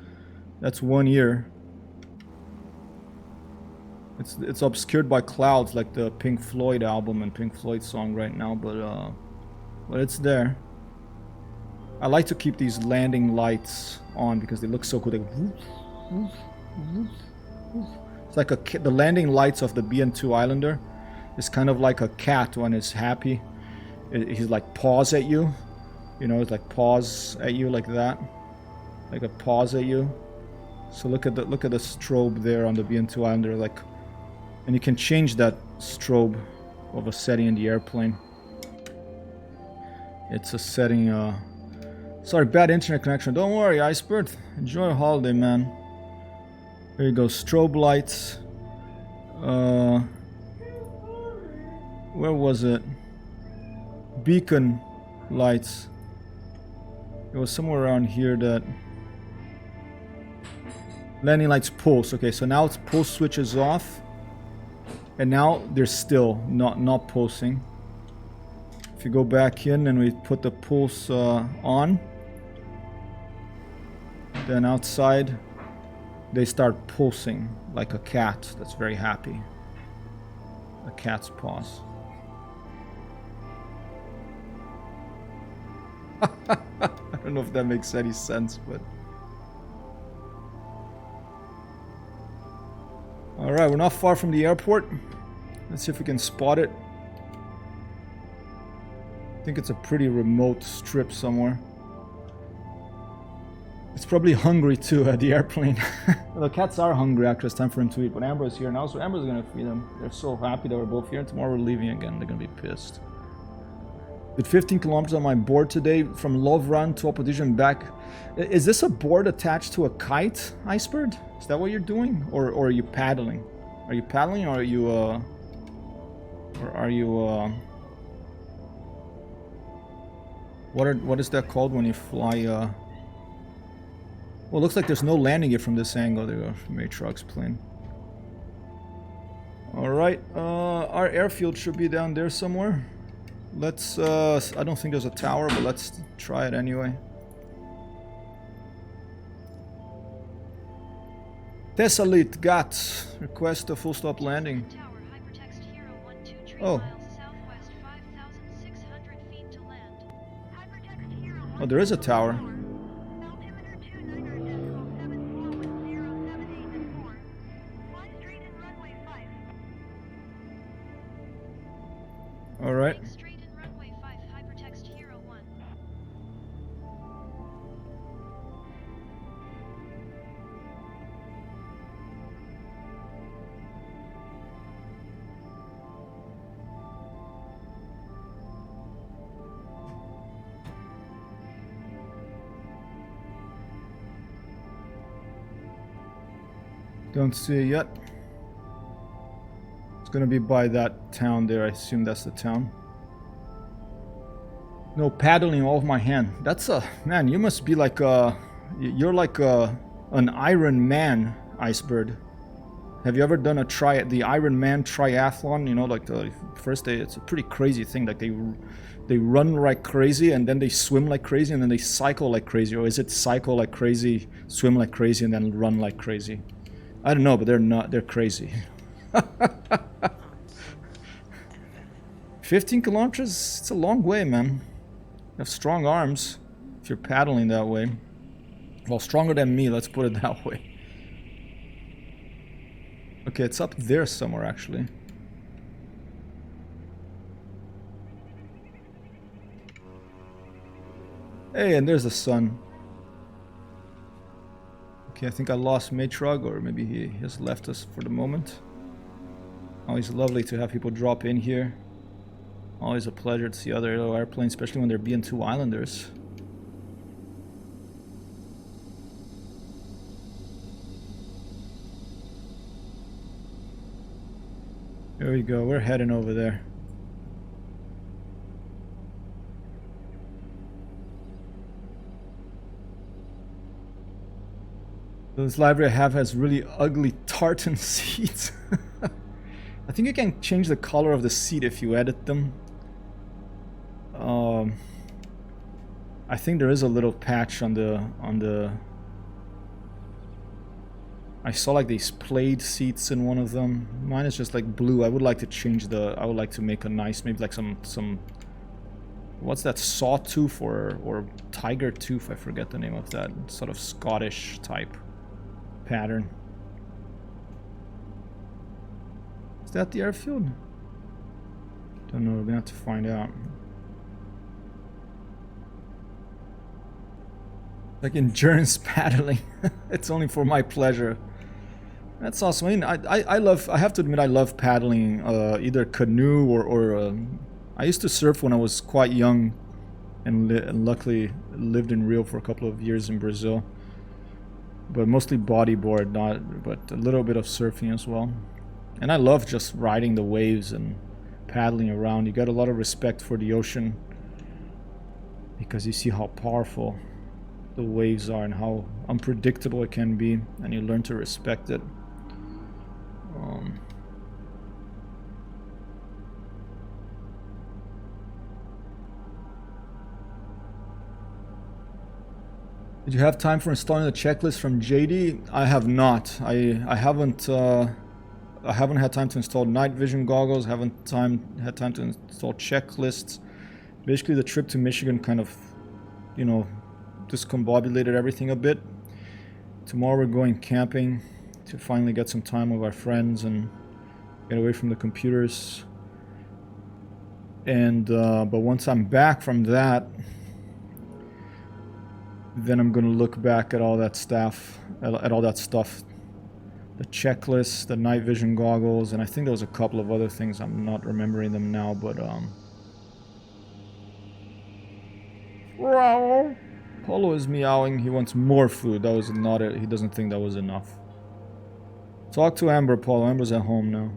that's 1 year. It's obscured by clouds, like the Pink Floyd album and Pink Floyd song right now, but it's there. I like to keep these landing lights on because they look so cool. They go, it's like the landing lights of the BN2 Islander is kind of like a cat when it's happy. He's like paws at you, you know, it's like paws at you like that, like a paws at you. So look at the strobe there on the BN2 Islander, like, and you can change that strobe of a setting in the airplane. It's a setting. Sorry, bad internet connection. Don't worry, Iceberg. Enjoy your holiday, man. There you go, strobe lights. Where was it? Beacon lights. It was somewhere around here that landing lights pulse. Okay, so now its pulse switches off, and now they're still not pulsing. If you go back in and we put the pulse on, then outside they start pulsing like a cat that's very happy. A cat's paws. I don't know if that makes any sense, but alright, we're not far from the airport. Let's see if we can spot it. I think it's a pretty remote strip somewhere. It's probably hungry too at the airplane. The cats are hungry actually, it's time for them to eat, but Amber is here now, so Amber's gonna feed them. They're so happy that we're both here, and tomorrow we're leaving again. They're gonna be pissed. Did 15 kilometers on my board today from Lovran to Opposition back. Is this a board attached to a kite, Iceberg? Is that what you're doing? Or are you paddling? Are you paddling, or are you what is that called when you fly well, it looks like there's no landing gear from this angle. There you go, from Matrog's plane. Alright, our airfield should be down there somewhere. Let's, I don't think there's a tower, but let's try it anyway. Thessalit GAT, request a full stop landing. Tower, Hypertexthero 123 Oh. miles southwest, 5,600 feet to land. Hypertexthero Oh, there is a tower. altimeter 29 Fly straight in runway 5. Alright. Take straight in runway 5, Hypertexthero 1. Don't see it yet. It's gonna be by that town there. I assume that's the town. No paddling all of my hand. That's a man. You must be like a. You're like an Iron Man, Icebird. Have you ever done the Iron Man triathlon? You know, like the first day. It's a pretty crazy thing. Like they run like crazy and then they swim like crazy and then they cycle like crazy. Or is it cycle like crazy, swim like crazy, and then run like crazy? I don't know, but they're not. They're crazy. 15 kilometers. It's a long way, man. You have strong arms if you're paddling that way. Well, stronger than me, let's put it that way. Okay, it's up there somewhere, actually. Hey, and there's the sun. Okay, I think I lost Matrug, or maybe he has left us for the moment. Always lovely to have people drop in here. Always a pleasure to see other airplanes, especially when they're BN2 Islanders. There we go, we're heading over there. This library I have has really ugly tartan seats. I think you can change the color of the seat if you edit them. I think there is a little patch on the I saw like these plaid seats in one of them. Mine is just like blue. I would like to change I would like to make a nice, maybe like some what's that, sawtooth or tiger tooth? I forget the name of that. Sort of Scottish type pattern. Is that the airfield? Don't know, we're gonna have to find out. Like endurance paddling. It's only for my pleasure. That's awesome. I mean, I have to admit I love paddling, either canoe or I used to surf when I was quite young, and luckily lived in Rio for a couple of years in Brazil. But mostly bodyboard, but a little bit of surfing as well. And I love just riding the waves and paddling around. You got a lot of respect for the ocean because you see how powerful the waves are and how unpredictable it can be, and you learn to respect it. Did you have time for installing the checklist from JD? I have not. I haven't had time to install night vision goggles. Haven't had time to install checklists. Basically, the trip to Michigan kind of, you know, discombobulated everything a bit. Tomorrow we're going camping to finally get some time with our friends and get away from the computers. And but once I'm back from that, then I'm gonna look back at all that stuff, the checklist, the night vision goggles, and I think there was a couple of other things. I'm not remembering them now, but Polo is meowing. He wants more food. That was not it. He doesn't think that was enough. Talk to Amber, Polo. Amber's at home now.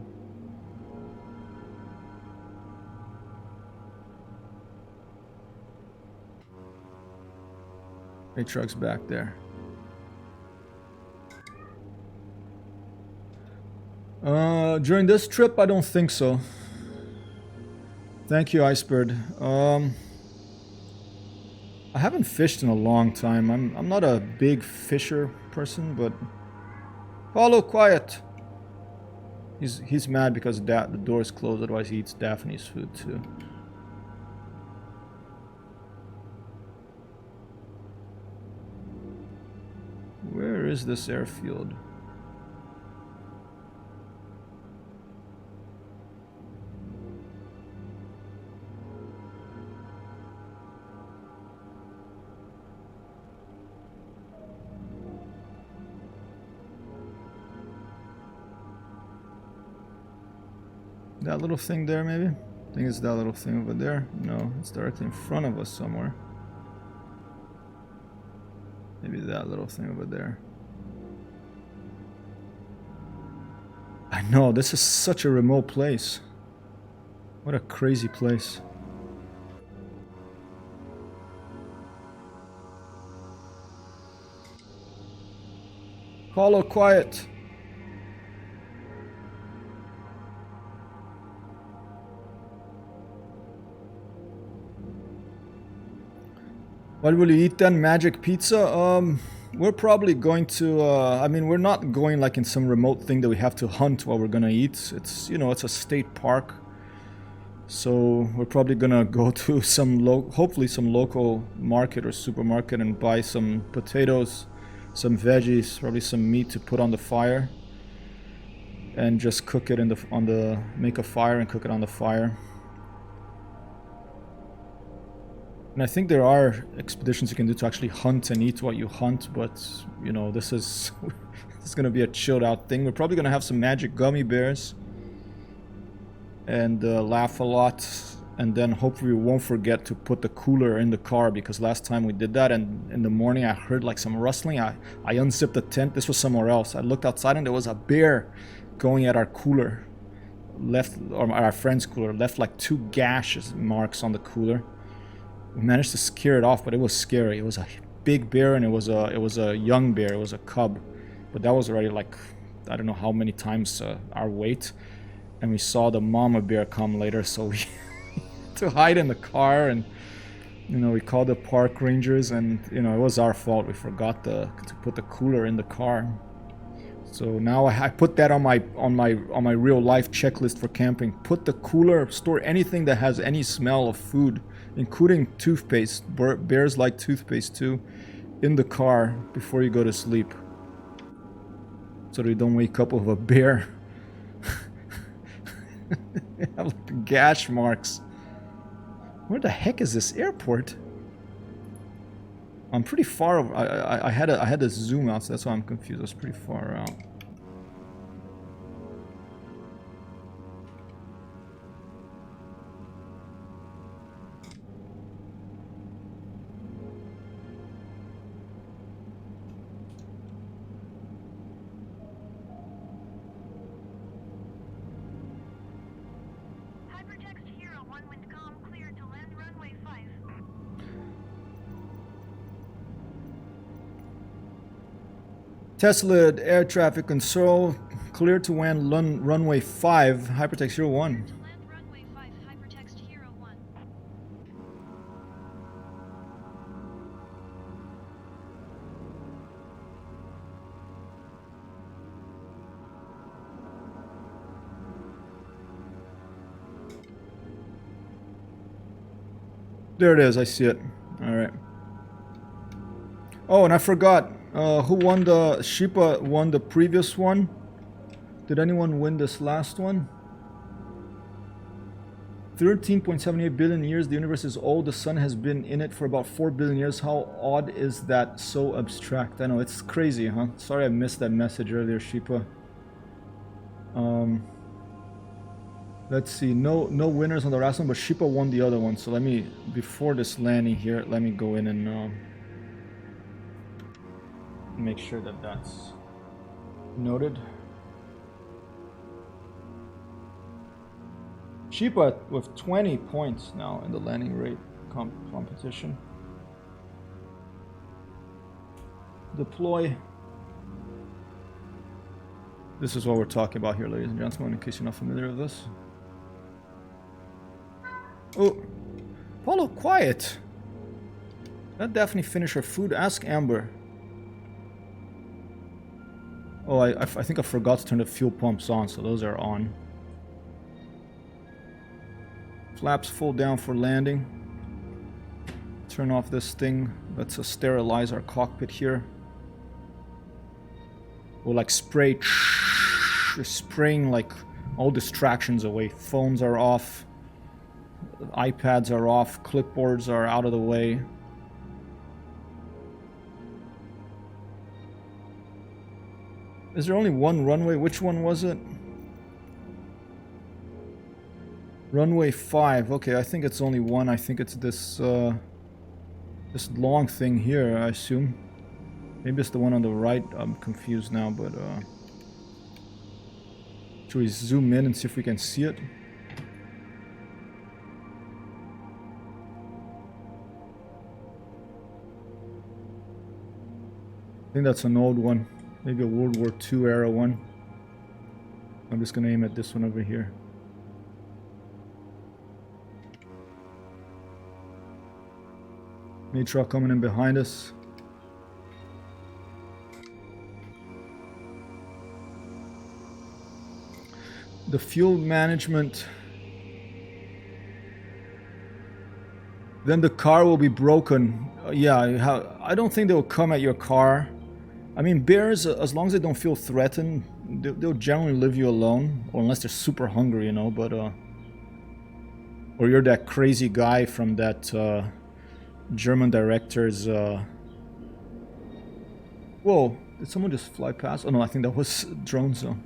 Hey, truck's back there. During this trip, I don't think so. Thank you, Icebird. I haven't fished in a long time. I'm not a big fisher person, but Paulo, quiet. He's mad because the door's closed. Otherwise, he eats Daphne's food too. Where is this airfield? That little thing there, maybe? I think it's that little thing over there. No, it's directly in front of us somewhere. Maybe that little thing over there. I know, this is such a remote place. What a crazy place. Paulo, quiet. What will you eat then? Magic pizza? We're probably going to, I mean, we're not going like in some remote thing that we have to hunt what we're gonna eat. It's, you know, it's a state park. So we're probably gonna go to some, hopefully some local market or supermarket and buy some potatoes, some veggies, probably some meat to put on the fire. And just cook it in the, make a fire and cook it on the fire. And I think there are expeditions you can do to actually hunt and eat what you hunt, but you know, this is this is gonna be a chilled out thing. We're probably gonna have some magic gummy bears and laugh a lot, and then hopefully we won't forget to put the cooler in the car, because last time we did that and in the morning I heard like some rustling. I unzipped the tent. This was somewhere else. I looked outside and there was a bear going at our cooler, left, or our friend's cooler, left like 2 gashes marks on the cooler. We managed to scare it off, but it was scary. It was a big bear and it was a young bear. It was a cub, but that was already like, I don't know how many times our weight. And we saw the mama bear come later, so we had to hide in the car, and you know, we called the park rangers, and you know, it was our fault. We forgot to put the cooler in the car. So now I put that on my real life checklist for camping. Put the cooler, store anything that has any smell of food, including toothpaste. Bears like toothpaste too, in the car before you go to sleep, so that you don't wake up with a bear. They have like gash marks. Where the heck is this airport? I'm pretty far over. I had to zoom out, so that's why I'm confused. I was pretty far out. Hypertexthero 1 wind calm cleared to land runway 5. Tesla air traffic control clear to land runway 5. Hypertexthero 1. To land runway 5, Hypertexthero 1. There it is. I see it. All right. Oh, and I forgot. Who won the Shipa won the previous one? Did anyone win this last one? 13.78 billion years. The universe is old. The sun has been in it for about 4 billion years. How odd is that? So abstract. I know, it's crazy, huh? Sorry I missed that message earlier, Shipa. Let's see. No winners on the last one, but Shipa won the other one. So let me, before this landing here, let me go in and make sure that that's noted. Shipa with 20 points now in the landing rate competition. Deploy. This is what we're talking about here, ladies and gentlemen, in case you're not familiar with this. Oh, Paulo, quiet. Let Daphne finish her food. Ask Amber. Oh, I think I forgot to turn the fuel pumps on, so those are on. Flaps full down for landing. Turn off this thing. Let's sterilize our cockpit here. We'll like spray, spraying like all distractions away. Phones are off. iPads are off. Clipboards are out of the way. Is there only one runway? Which one was it? Runway 5. Okay, I think it's only one. I think it's this this long thing here, I assume. Maybe it's the one on the right. I'm confused now, but Should we zoom in and see if we can see it? I think that's an old one. Maybe a World War II era one. I'm just gonna aim at this one over here. Main truck coming in behind us. The fuel management. Then the car will be broken. Yeah, I don't think they'll come at your car. I mean, bears, as long as they don't feel threatened, they'll generally leave you alone. Or unless they're super hungry, you know, but... or you're that crazy guy from that German director's... Whoa, did someone just fly past? Oh no, I think that was Drone Zone.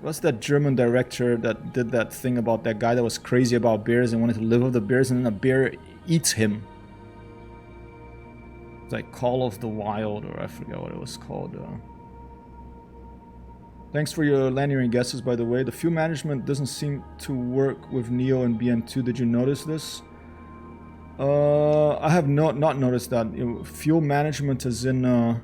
What's that German director that did that thing about that guy that was crazy about bears and wanted to live with the bears, and then a bear eats him? It's like Call of the Wild, or I forget what it was called. Thanks for your landing guesses, by the way. The fuel management doesn't seem to work with Neo and BN2. Did you notice this? I have not noticed that. You know, fuel management is in...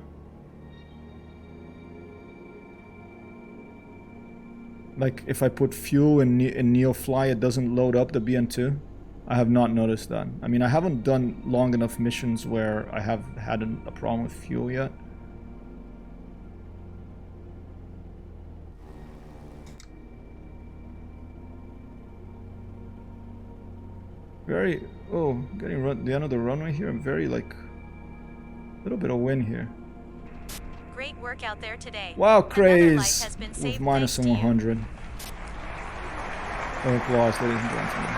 like, if I put fuel in Neofly, it doesn't load up the BN2. I have not noticed that. I mean, I haven't done long enough missions where I have had a problem with fuel yet. Very... oh, getting the end of the runway here. I'm very, like... a little bit of wind here. Great work out there today. Wow, Another Craze life has been with saved minus thanks to you. 100. Applause, ladies and gentlemen.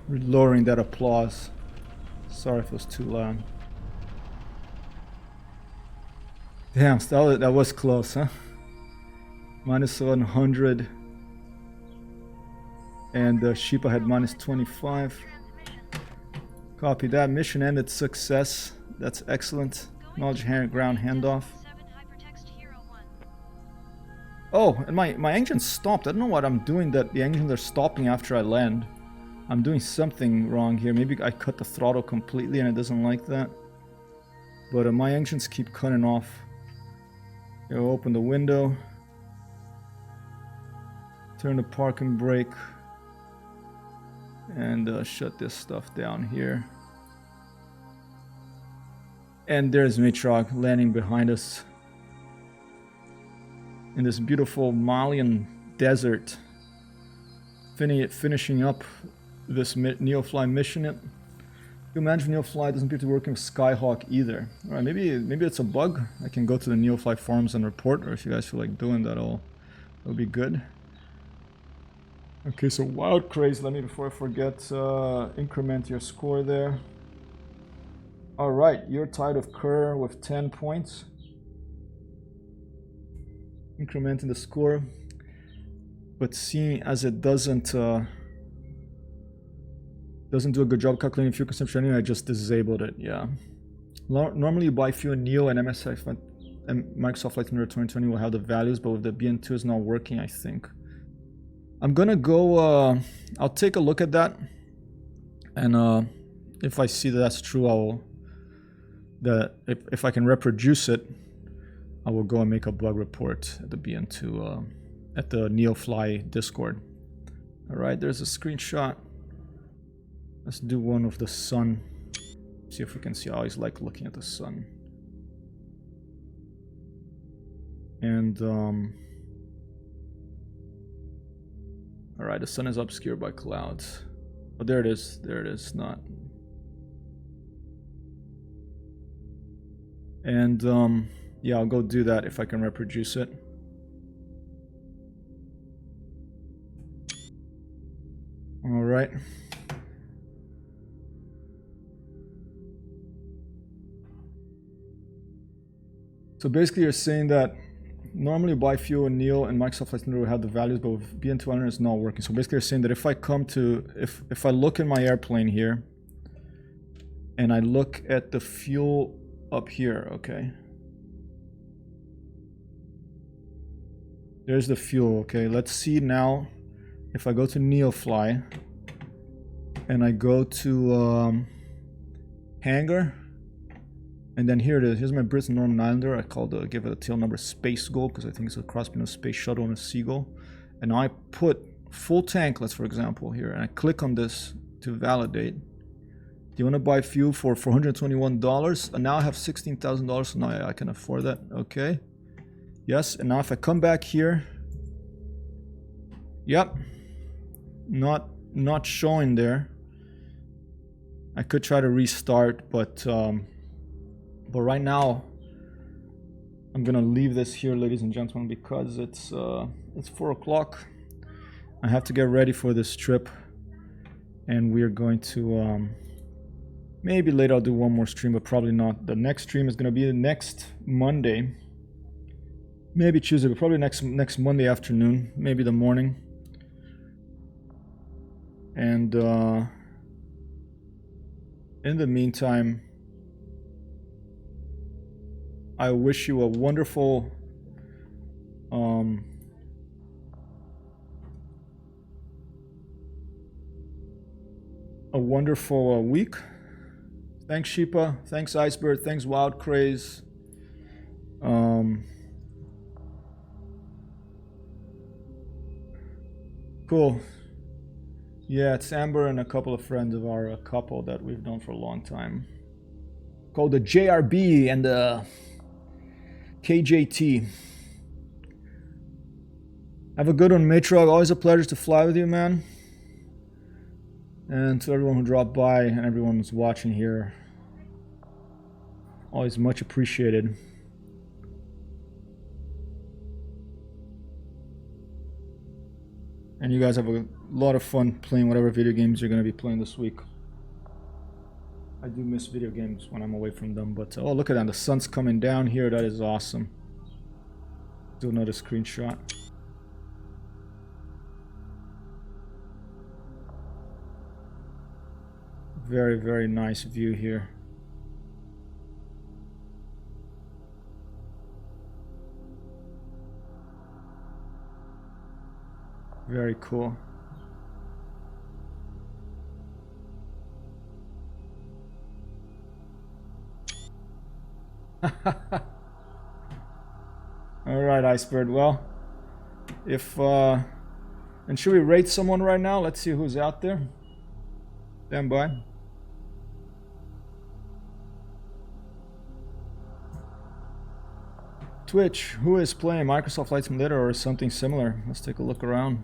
We're lowering that applause. Sorry if it was too loud. Damn, that was close, huh? Minus 100. And Sheepa had minus 25. Copy that. Mission ended success. That's excellent. Knowledge ground handoff. Oh, and my engine stopped. I don't know what I'm doing that the engines are stopping after I land. I'm doing something wrong here. Maybe I cut the throttle completely and it doesn't like that. But my engines keep cutting off. Here, open the window. Turn the parking brake. And shut this stuff down here. And there's Mitrog landing behind us. In this beautiful Malian desert. Finishing up this Neofly mission. You imagine Neofly doesn't appear to be working with Skyhawk either. Alright, maybe it's a bug. I can go to the Neofly forums and report, or if you guys feel like doing that, that'll be good. Okay, so Wild Craze, let me, before I forget, increment your score there. Alright, you're tied with Kerr with 10 points. Incrementing the score. But seeing as it doesn't do a good job calculating fuel consumption anyway, I just disabled it, yeah. Normally you buy fuel Neo and MSI and Microsoft Flight Simulator 2020 will have the values, but with the BN2 is not working, I think. I'm gonna go, I'll take a look at that, and if I see that that's true, if I can reproduce it, I will go and make a bug report at the BN2, at the Neofly Discord. Alright, there's a screenshot. Let's do one of the sun. See if we can see. I always like looking at the sun. And alright, the sun is obscured by clouds. Oh, there it is. There it is. Not. And yeah, I'll go do that if I can reproduce it. Alright. So basically you're saying that normally buy fuel and Neo and Microsoft Flight Simulator have the values, but with BN200 it's not working. So basically they're saying that if I come to, if I look in my airplane here, and I look at the fuel up here, okay. There's the fuel, okay. Let's see now, if I go to Neofly, and I go to hangar, and then here it is. Here's my Brits and Norman Islander. I give it a tail number Space Goal because I think it's a cross between a space shuttle and a seagull. And now I put full tankless, for example, here, and I click on this to validate. Do you want to buy fuel for $421? And now I have $16,000, so now I can afford that. Okay. Yes, and now if I come back here, yep, not showing there. I could try to restart, but right now I'm gonna leave this here, ladies and gentlemen, because it's 4 o'clock. I have to get ready for this trip, and we are going to maybe later I'll do one more stream, but probably not. The next stream is gonna be the next Monday, maybe Tuesday, but probably next Monday afternoon, maybe the morning. And in the meantime, I wish you a wonderful week. Thanks Sheepa, thanks Icebird, thanks Wild Craze. Cool. Yeah, it's Amber and a couple of friends of our couple that we've known for a long time, called the JRB and the KJT. Have a good one, Matrog. Always a pleasure to fly with you, man. And to everyone who dropped by and everyone who's watching here, always much appreciated. And you guys have a lot of fun playing whatever video games you're going to be playing this week. I do miss video games when I'm away from them, but oh, look at that. The sun's coming down here. That is awesome. Do another screenshot. Very, very nice view here. Very cool. All right, Icebird. Well, if and should we rate someone right now? Let's see who's out there. Stand by. Twitch, who is playing Microsoft Flight Simulator or something similar? Let's take a look around.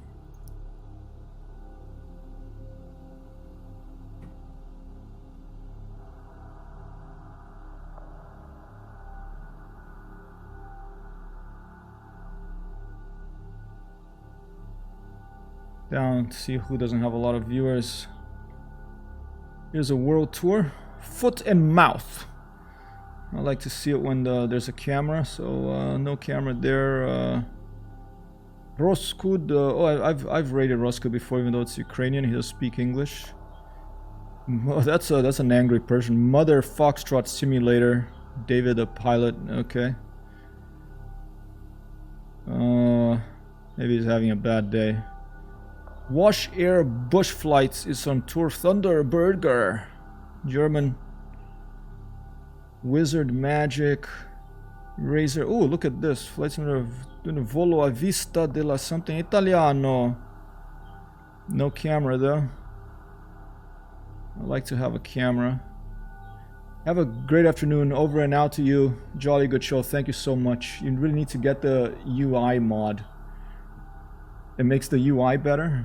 Down to see who doesn't have a lot of viewers. Here's a world tour. Foot and mouth. I like to see it when there's a camera, so no camera there. Roskud, oh, I've rated Roskud before, even though it's Ukrainian. He does speak English. Oh, that's an angry person. Mother Foxtrot Simulator. David, a pilot. Okay. Maybe he's having a bad day. Wash Air Bush Flights is on tour. Thunderburger, German. Wizard Magic, Razor. Oh, look at this. Flight Simulator Volo a Vista della something Italiano. No camera though. I like to have a camera. Have a great afternoon. Over and out to you. Jolly good show. Thank you so much. You really need to get the UI mod. It makes the UI better.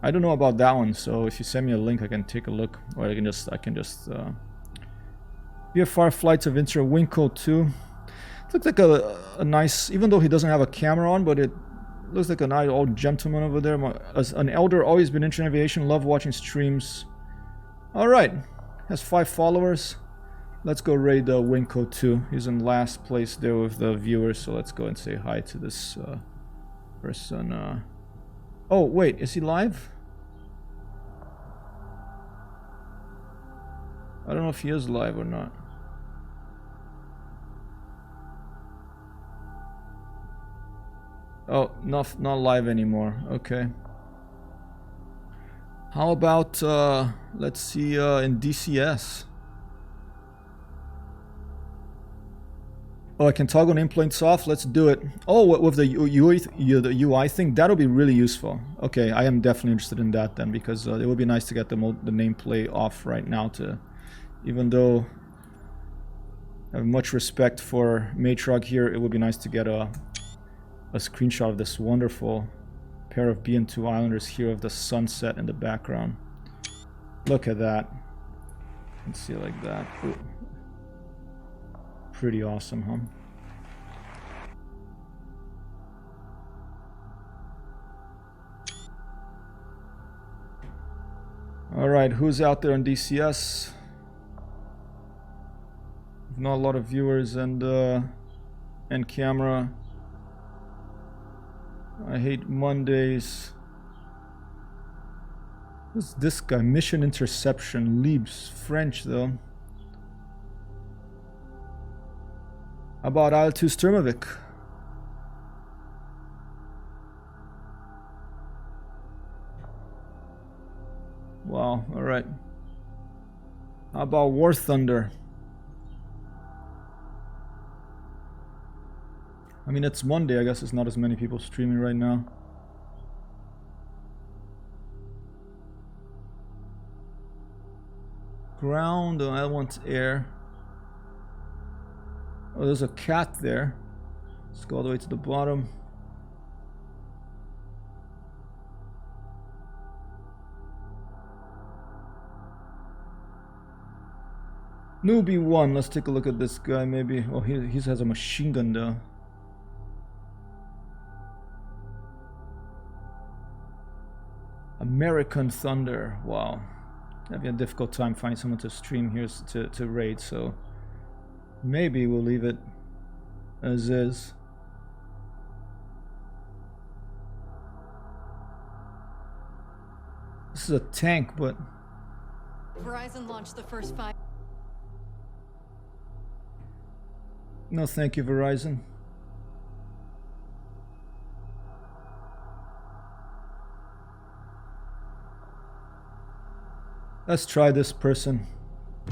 I don't know about that one, so if you send me a link, I can take a look, or I can just VFR Flights of Inter Winkle 2. It looks like a nice, even though he doesn't have a camera on, but it looks like a nice old gentleman over there. As an elder, always been interested in aviation, love watching streams. Alright, has 5 followers. Let's go raid Winco 2. He's in last place there with the viewers, so let's go and say hi to this person. Oh, wait, is he live? I don't know if he is live or not. Oh, not live anymore. Okay. How about, let's see, in DCS? Oh, I can toggle an nameplate off. Let's do it. Oh, with the UI thing, that'll be really useful. Okay, I am definitely interested in that then, because it would be nice to get the nameplate off right now. Even though I have much respect for Matrog here, it would be nice to get a screenshot of this wonderful pair of BN2 Islanders here of the sunset in the background. Look at that. You can see it like that. Ooh. Pretty awesome, huh? Alright, who's out there on DCS? Not a lot of viewers and camera. I hate Mondays. Who's this guy? Mission Interception. Liebs. French though. How about Al2 Sturmovik? Wow, alright. How about War Thunder? I mean, it's Monday, I guess there's not as many people streaming right now. Ground, oh, I want air. Oh, there's a cat there. Let's go all the way to the bottom. Newbie 1, let's take a look at this guy maybe. Oh, he has a machine gun though. American Thunder, wow. Having a difficult time finding someone to stream here to raid, so maybe we'll leave it as is. This is a tank, but Verizon launched the first 5. No, thank you, Verizon. Let's try this person.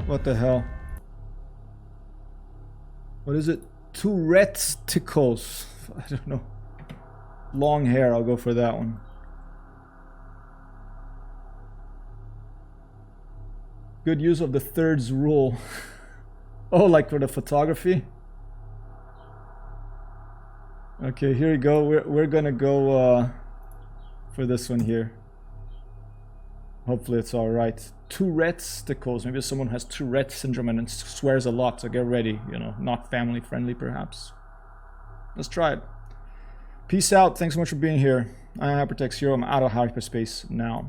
What the hell? What is it? Tourette's. I don't know. Long hair, I'll go for that one. Good use of the third's rule. Oh, like for the photography? Okay, here we go. We're gonna go for this one here. Hopefully it's alright. Tourette's. Maybe someone has Tourette syndrome and swears a lot, so get ready. You know, not family friendly perhaps. Let's try it. Peace out. Thanks so much for being here. I'm Hypertexthero. I'm out of hyperspace now.